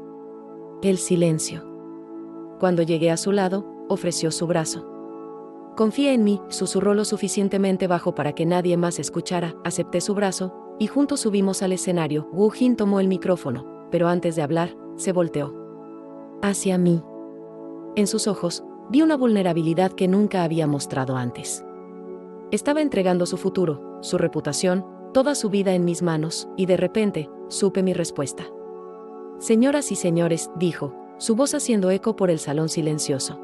el silencio. Cuando llegué a su lado, ofreció su brazo. Confía en mí, susurró lo suficientemente bajo para que nadie más escuchara. Acepté su brazo, y juntos subimos al escenario. Woo Jin tomó el micrófono, pero antes de hablar, se volteó hacia mí. En sus ojos, vi una vulnerabilidad que nunca había mostrado antes. Estaba entregando su futuro, su reputación, toda su vida en mis manos, y de repente, supe mi respuesta. Señoras y señores, dijo, su voz haciendo eco por el salón silencioso.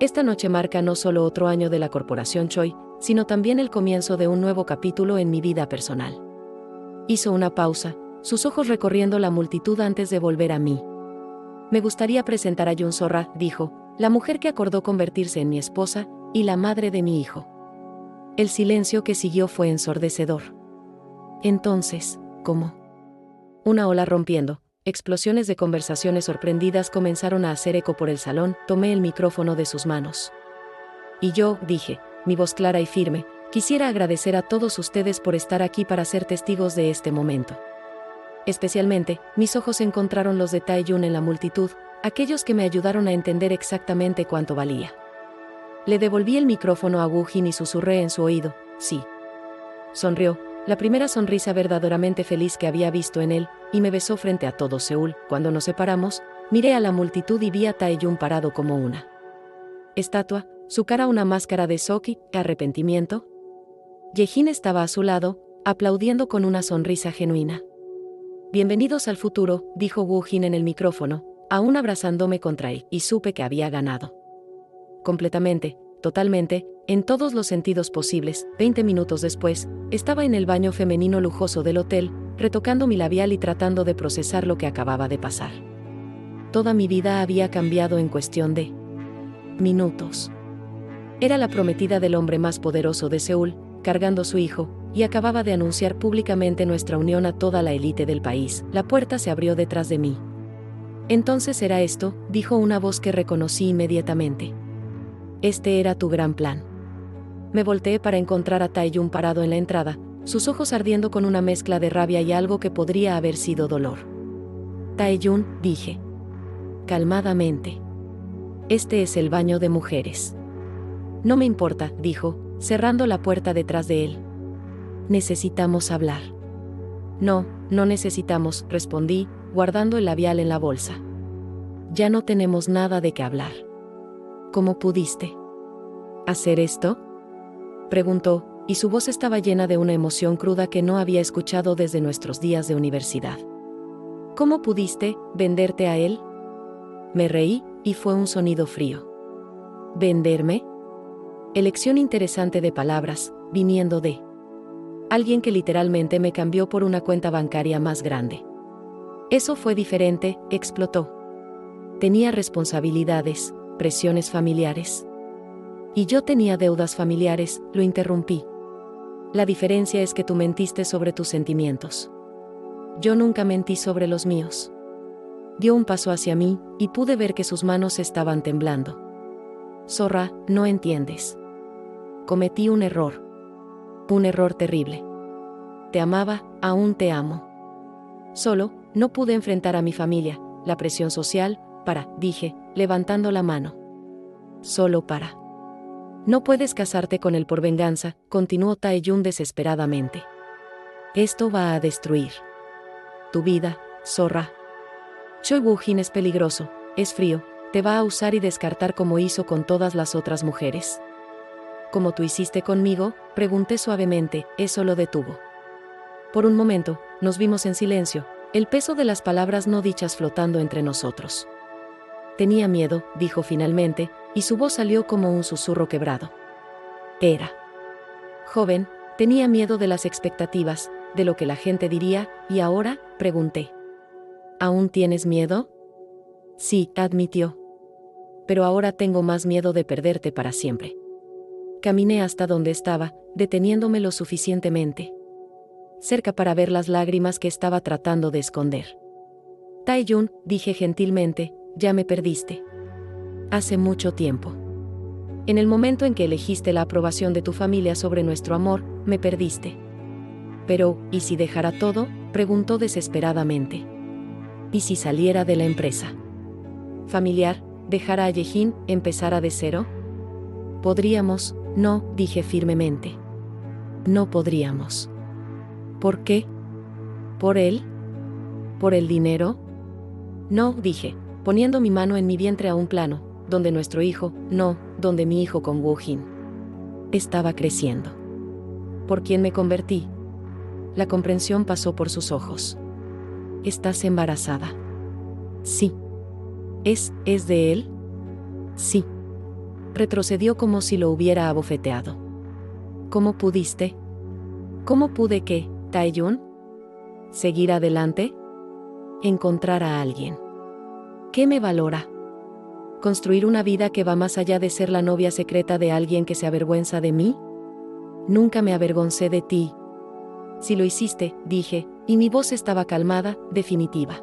Esta noche marca no solo otro año de la corporación Choi, sino también el comienzo de un nuevo capítulo en mi vida personal. Hizo una pausa, sus ojos recorriendo la multitud antes de volver a mí. Me gustaría presentar a Yun Sorra, dijo, la mujer que acordó convertirse en mi esposa y la madre de mi hijo. El silencio que siguió fue ensordecedor. Entonces, ¿cómo? Una ola rompiendo, explosiones de conversaciones sorprendidas comenzaron a hacer eco por el salón. Tomé el micrófono de sus manos. Y yo, dije, mi voz clara y firme, quisiera agradecer a todos ustedes por estar aquí para ser testigos de este momento. Especialmente, mis ojos encontraron los de Tae-yun en la multitud, aquellos que me ayudaron a entender exactamente cuánto valía. Le devolví el micrófono a Woo-jin y susurré en su oído, sí. Sonrió, la primera sonrisa verdaderamente feliz que había visto en él, y me besó frente a todo Seúl. Cuando nos separamos, miré a la multitud y vi a Tae-yun parado como una estatua, su cara una máscara de shock y arrepentimiento. Yejin estaba a su lado, aplaudiendo con una sonrisa genuina. Bienvenidos al futuro, dijo Woo-jin en el micrófono, aún abrazándome contra él, y supe que había ganado. Completamente, totalmente, en todos los sentidos posibles. 20 minutos después, estaba en el baño femenino lujoso del hotel, retocando mi labial y tratando de procesar lo que acababa de pasar. Toda mi vida había cambiado en cuestión de minutos. Era la prometida del hombre más poderoso de Seúl, cargando su hijo, y acababa de anunciar públicamente nuestra unión a toda la élite del país. La puerta se abrió detrás de mí. Entonces era esto, dijo una voz que reconocí inmediatamente. Este era tu gran plan. Me volteé para encontrar a Tae-yun parado en la entrada, sus ojos ardiendo con una mezcla de rabia y algo que podría haber sido dolor. Tae-yun, dije. Calmadamente. Este es el baño de mujeres. No me importa, dijo, cerrando la puerta detrás de él. Necesitamos hablar. No, no necesitamos, respondí, guardando el labial en la bolsa. Ya no tenemos nada de qué hablar. ¿Cómo pudiste hacer esto?, preguntó, y su voz estaba llena de una emoción cruda que no había escuchado desde nuestros días de universidad. ¿Cómo pudiste venderte a él? Me reí, y fue un sonido frío. ¿Venderme? Elección interesante de palabras, viniendo de alguien que literalmente me cambió por una cuenta bancaria más grande. Eso fue diferente, explotó. Tenía responsabilidades, presiones familiares. Y yo tenía deudas familiares, lo interrumpí. La diferencia es que tú mentiste sobre tus sentimientos. Yo nunca mentí sobre los míos. Dio un paso hacia mí, y pude ver que sus manos estaban temblando. Sorra, no entiendes. Cometí un error. Un error terrible. Te amaba, aún te amo. Solo, no pude enfrentar a mi familia, la presión social, dije, levantando la mano. Solo para. No puedes casarte con él por venganza, continuó Tae-yun desesperadamente. Esto va a destruir tu vida, Sorra. Choi Woo-jin es peligroso, es frío, te va a usar y descartar como hizo con todas las otras mujeres. ¿Como tú hiciste conmigo?, pregunté suavemente. Eso lo detuvo. Por un momento, nos vimos en silencio, el peso de las palabras no dichas flotando entre nosotros. Tenía miedo, dijo finalmente, y su voz salió como un susurro quebrado. Era joven, tenía miedo de las expectativas, de lo que la gente diría, y ahora, pregunté. ¿Aún tienes miedo? Sí, admitió. Pero ahora tengo más miedo de perderte para siempre. Caminé hasta donde estaba, deteniéndome lo suficientemente cerca para ver las lágrimas que estaba tratando de esconder. Tae-yun, dije gentilmente, ya me perdiste. Hace mucho tiempo. En el momento en que elegiste la aprobación de tu familia sobre nuestro amor, me perdiste. Pero, ¿y si dejara todo?, preguntó desesperadamente. ¿Y si saliera de la empresa familiar, dejara a Yejin, empezara de cero? Podríamos, no, dije firmemente. No podríamos. ¿Por qué? ¿Por él? ¿Por el dinero? No, dije, poniendo mi mano en mi vientre a un plano, donde nuestro hijo, no, donde mi hijo con Woo-jin estaba creciendo. ¿Por quién me convertí? La comprensión pasó por sus ojos. ¿Estás embarazada? Sí. ¿Es de él? Sí. Retrocedió como si lo hubiera abofeteado. ¿Cómo pudiste? ¿Cómo pude qué, Tae-yun? ¿Seguir adelante? Encontrar a alguien que me valora. ¿Construir una vida que va más allá de ser la novia secreta de alguien que se avergüenza de mí? Nunca me avergoncé de ti. Si lo hiciste, dije, y mi voz estaba calmada, definitiva.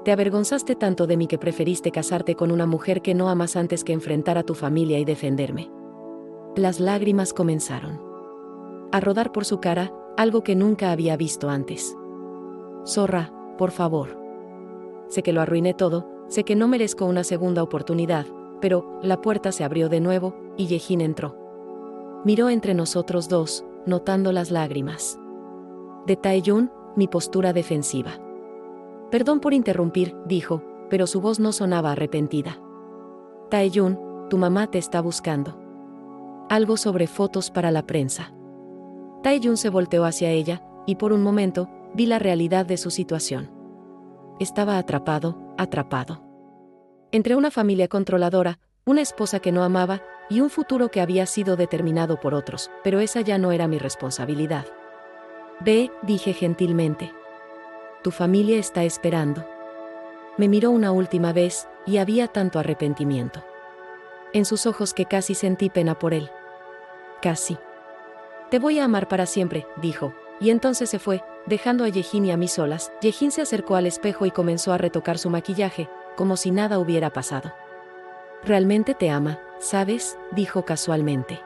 Te avergonzaste tanto de mí que preferiste casarte con una mujer que no amas antes que enfrentar a tu familia y defenderme. Las lágrimas comenzaron a rodar por su cara, algo que nunca había visto antes. Zorra, por favor. Sé que lo arruiné todo, sé que no merezco una segunda oportunidad, pero la puerta se abrió de nuevo, y Yejin entró. Miró entre nosotros dos, notando las lágrimas de Taeyun, mi postura defensiva. Perdón por interrumpir, dijo, pero su voz no sonaba arrepentida. Taeyun, tu mamá te está buscando. Algo sobre fotos para la prensa. Taeyun se volteó hacia ella, y por un momento, vi la realidad de su situación. Estaba atrapado. Entre una familia controladora, una esposa que no amaba, y un futuro que había sido determinado por otros, pero esa ya no era mi responsabilidad. Ve, dije gentilmente. Tu familia está esperando. Me miró una última vez, y había tanto arrepentimiento en sus ojos que casi sentí pena por él. Casi. Te voy a amar para siempre, dijo, y entonces se fue, dejando a Yejin y a mí solas. Yejin se acercó al espejo y comenzó a retocar su maquillaje, como si nada hubiera pasado. Realmente te ama, ¿sabes?, dijo casualmente.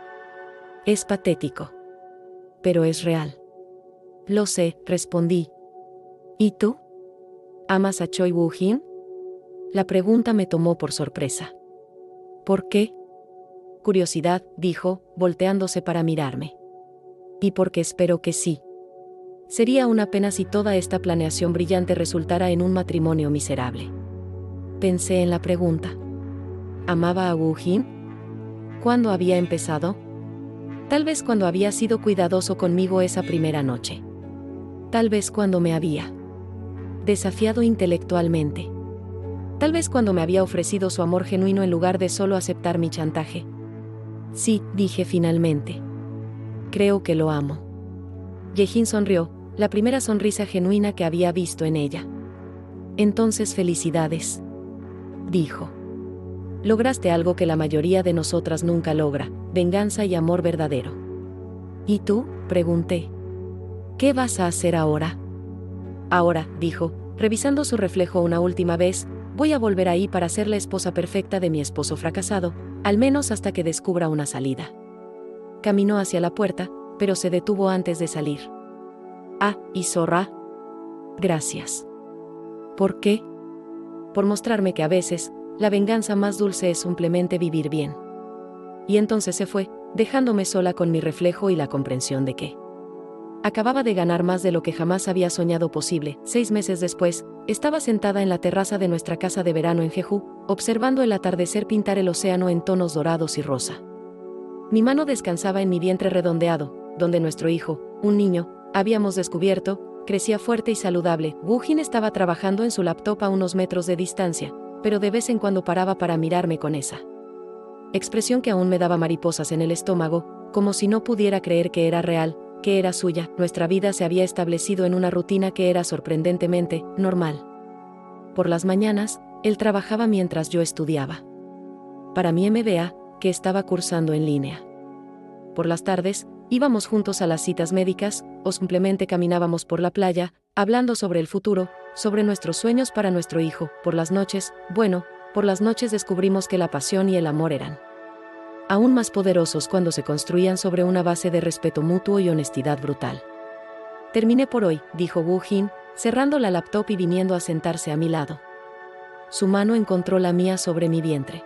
Es patético. Pero es real. Lo sé, respondí. ¿Y tú? ¿Amas a Choi Woo-jin? La pregunta me tomó por sorpresa. ¿Por qué? Curiosidad, dijo, volteándose para mirarme. Y porque espero que sí. Sería una pena si toda esta planeación brillante resultara en un matrimonio miserable. Pensé en la pregunta. ¿Amaba a Woo-jin? ¿Cuándo había empezado? Tal vez cuando había sido cuidadoso conmigo esa primera noche. Tal vez cuando me había desafiado intelectualmente. Tal vez cuando me había ofrecido su amor genuino en lugar de solo aceptar mi chantaje. Sí, dije finalmente. Creo que lo amo. Yejin sonrió, la primera sonrisa genuina que había visto en ella. Entonces felicidades, dijo. Lograste algo que la mayoría de nosotras nunca logra, venganza y amor verdadero. ¿Y tú?, pregunté. ¿Qué vas a hacer ahora? Ahora, dijo, revisando su reflejo una última vez, voy a volver ahí para ser la esposa perfecta de mi esposo fracasado, al menos hasta que descubra una salida. Caminó hacia la puerta, pero se detuvo antes de salir. Ah, y Zorra. Gracias. ¿Por qué? Por mostrarme que a veces, la venganza más dulce es simplemente vivir bien. Y entonces se fue, dejándome sola con mi reflejo y la comprensión de que acababa de ganar más de lo que jamás había soñado posible. 6 meses después, estaba sentada en la terraza de nuestra casa de verano en Jeju, observando el atardecer pintar el océano en tonos dorados y rosa. Mi mano descansaba en mi vientre redondeado, donde nuestro hijo, un niño, habíamos descubierto, crecía fuerte y saludable. Woo-jin estaba trabajando en su laptop a unos metros de distancia, pero de vez en cuando paraba para mirarme con esa expresión que aún me daba mariposas en el estómago, como si no pudiera creer que era real, que era suya. Nuestra vida se había establecido en una rutina que era sorprendentemente normal. Por las mañanas, él trabajaba mientras yo estudiaba para mi MBA, que estaba cursando en línea. Por las tardes, íbamos juntos a las citas médicas, o simplemente caminábamos por la playa, hablando sobre el futuro, sobre nuestros sueños para nuestro hijo. Por las noches descubrimos que la pasión y el amor eran aún más poderosos cuando se construían sobre una base de respeto mutuo y honestidad brutal. Terminé por hoy, dijo Woo-jin, cerrando la laptop y viniendo a sentarse a mi lado. Su mano encontró la mía sobre mi vientre.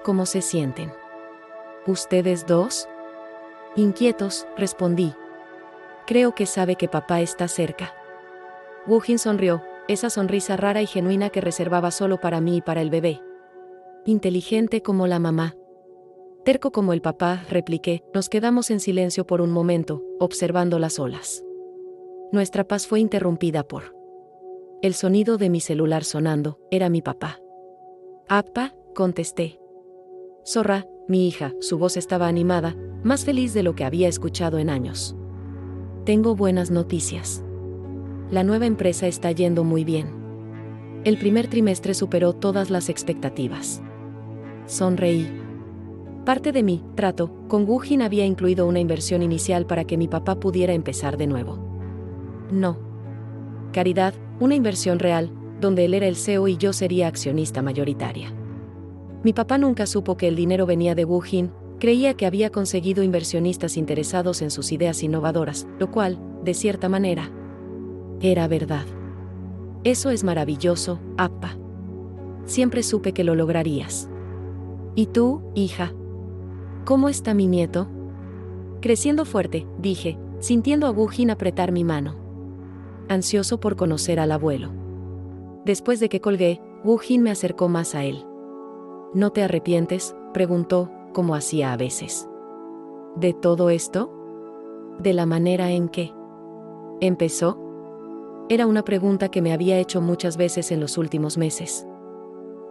¿Cómo se sienten? ¿Ustedes dos? Inquietos, respondí. Creo que sabe que papá está cerca. Woo-jin sonrió, esa sonrisa rara y genuina que reservaba solo para mí y para el bebé. Inteligente como la mamá. Terco como el papá, repliqué. Nos quedamos en silencio por un momento, observando las olas. Nuestra paz fue interrumpida por el sonido de mi celular sonando. Era mi papá. «Appa», contesté. Zorra, mi hija, su voz estaba animada, más feliz de lo que había escuchado en años. Tengo buenas noticias. La nueva empresa está yendo muy bien. El primer trimestre superó todas las expectativas. Sonreí. Parte de mi trato con Woo-jin había incluido una inversión inicial para que mi papá pudiera empezar de nuevo. No. Caridad, una inversión real, donde él era el CEO y yo sería accionista mayoritaria. Mi papá nunca supo que el dinero venía de Woo-jin, creía que había conseguido inversionistas interesados en sus ideas innovadoras, lo cual, de cierta manera, era verdad. Eso es maravilloso, Appa. Siempre supe que lo lograrías. ¿Y tú, hija? ¿Cómo está mi nieto? Creciendo fuerte, dije, sintiendo a Woo-jin apretar mi mano. Ansioso por conocer al abuelo. Después de que colgué, Woo-jin me acercó más a él. ¿No te arrepientes?, preguntó, como hacía a veces. ¿De todo esto? ¿De la manera en que empezó? Era una pregunta que me había hecho muchas veces en los últimos meses.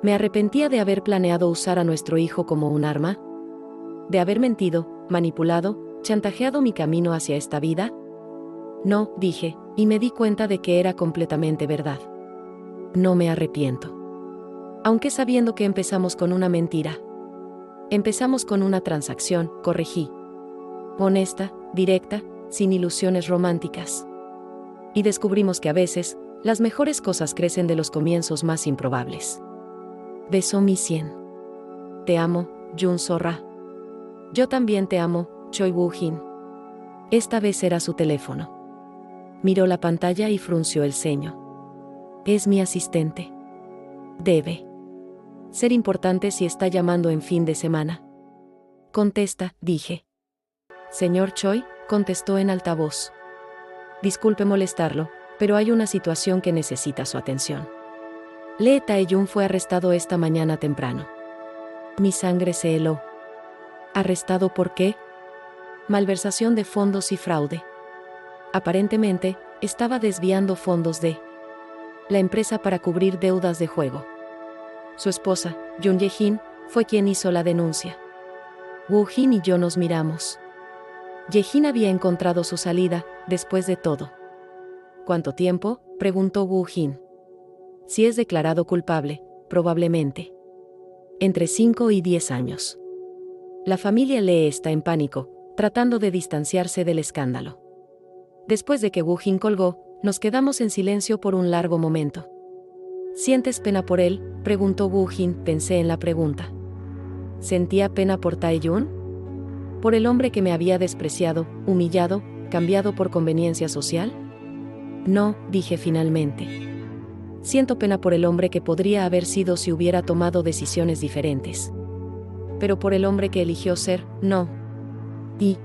¿Me arrepentía de haber planeado usar a nuestro hijo como un arma? ¿De haber mentido, manipulado, chantajeado mi camino hacia esta vida? No, dije, y me di cuenta de que era completamente verdad. No me arrepiento. Aunque sabiendo que empezamos con una mentira. Empezamos con una transacción, corregí. Honesta, directa, sin ilusiones románticas. Y descubrimos que a veces, las mejores cosas crecen de los comienzos más improbables. Besó mi sien. Te amo, Jun Sorra. Yo también te amo, Choi Woo-jin. Esta vez era su teléfono. Miró la pantalla y frunció el ceño. Es mi asistente. Debe ser importante si está llamando en fin de semana. Contesta, dije. Señor Choi, contestó en altavoz. Disculpe molestarlo, pero hay una situación que necesita su atención. Lee Tae-jun fue arrestado esta mañana temprano. Mi sangre se heló. ¿Arrestado por qué? Malversación de fondos y fraude. Aparentemente, estaba desviando fondos de la empresa para cubrir deudas de juego. Su esposa, Jun Ye-jin, fue quien hizo la denuncia. Woo-jin y yo nos miramos. Ye-jin había encontrado su salida, después de todo. ¿Cuánto tiempo?, preguntó Woo-jin. Si es declarado culpable, probablemente. Entre 5 y 10 años. La familia Lee está en pánico, tratando de distanciarse del escándalo. Después de que Woo-jin colgó, nos quedamos en silencio por un largo momento. ¿Sientes pena por él?, preguntó Woo-jin. Pensé en la pregunta. ¿Sentía pena por Tae-jun? ¿Por el hombre que me había despreciado, humillado, cambiado por conveniencia social? No, dije finalmente. Siento pena por el hombre que podría haber sido si hubiera tomado decisiones diferentes. Pero por el hombre que eligió ser, no. ¿Y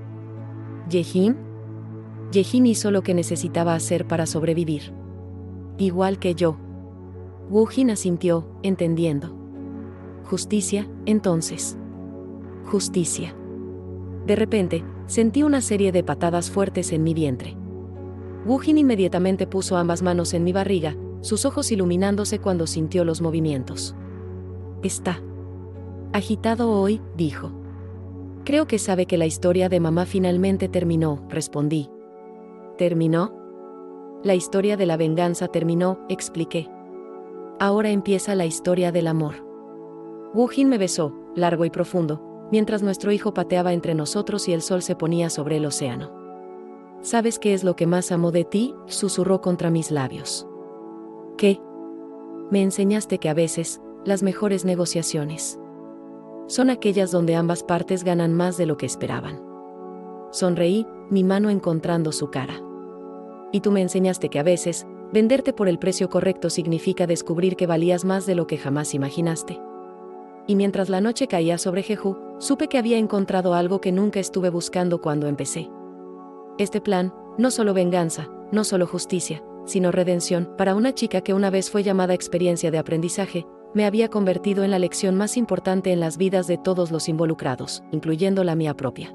Ye-jin? Ye-jin hizo lo que necesitaba hacer para sobrevivir. Igual que yo. Woo-jin asintió, entendiendo. Justicia, entonces. Justicia. De repente, sentí una serie de patadas fuertes en mi vientre. Woo-jin inmediatamente puso ambas manos en mi barriga, sus ojos iluminándose cuando sintió los movimientos. Está agitado hoy, dijo. Creo que sabe que la historia de mamá finalmente terminó, respondí. ¿Terminó? La historia de la venganza terminó, expliqué. Ahora empieza la historia del amor. Woo-jin me besó, largo y profundo, mientras nuestro hijo pateaba entre nosotros y el sol se ponía sobre el océano. ¿Sabes qué es lo que más amo de ti?, susurró contra mis labios. ¿Qué? Me enseñaste que a veces, las mejores negociaciones son aquellas donde ambas partes ganan más de lo que esperaban. Sonreí, mi mano encontrando su cara. Y tú me enseñaste que a veces, venderte por el precio correcto significa descubrir que valías más de lo que jamás imaginaste. Y mientras la noche caía sobre Jeju, supe que había encontrado algo que nunca estuve buscando cuando empecé. Este plan, no solo venganza, no solo justicia, sino redención, para una chica que una vez fue llamada experiencia de aprendizaje, me había convertido en la lección más importante en las vidas de todos los involucrados, incluyendo la mía propia.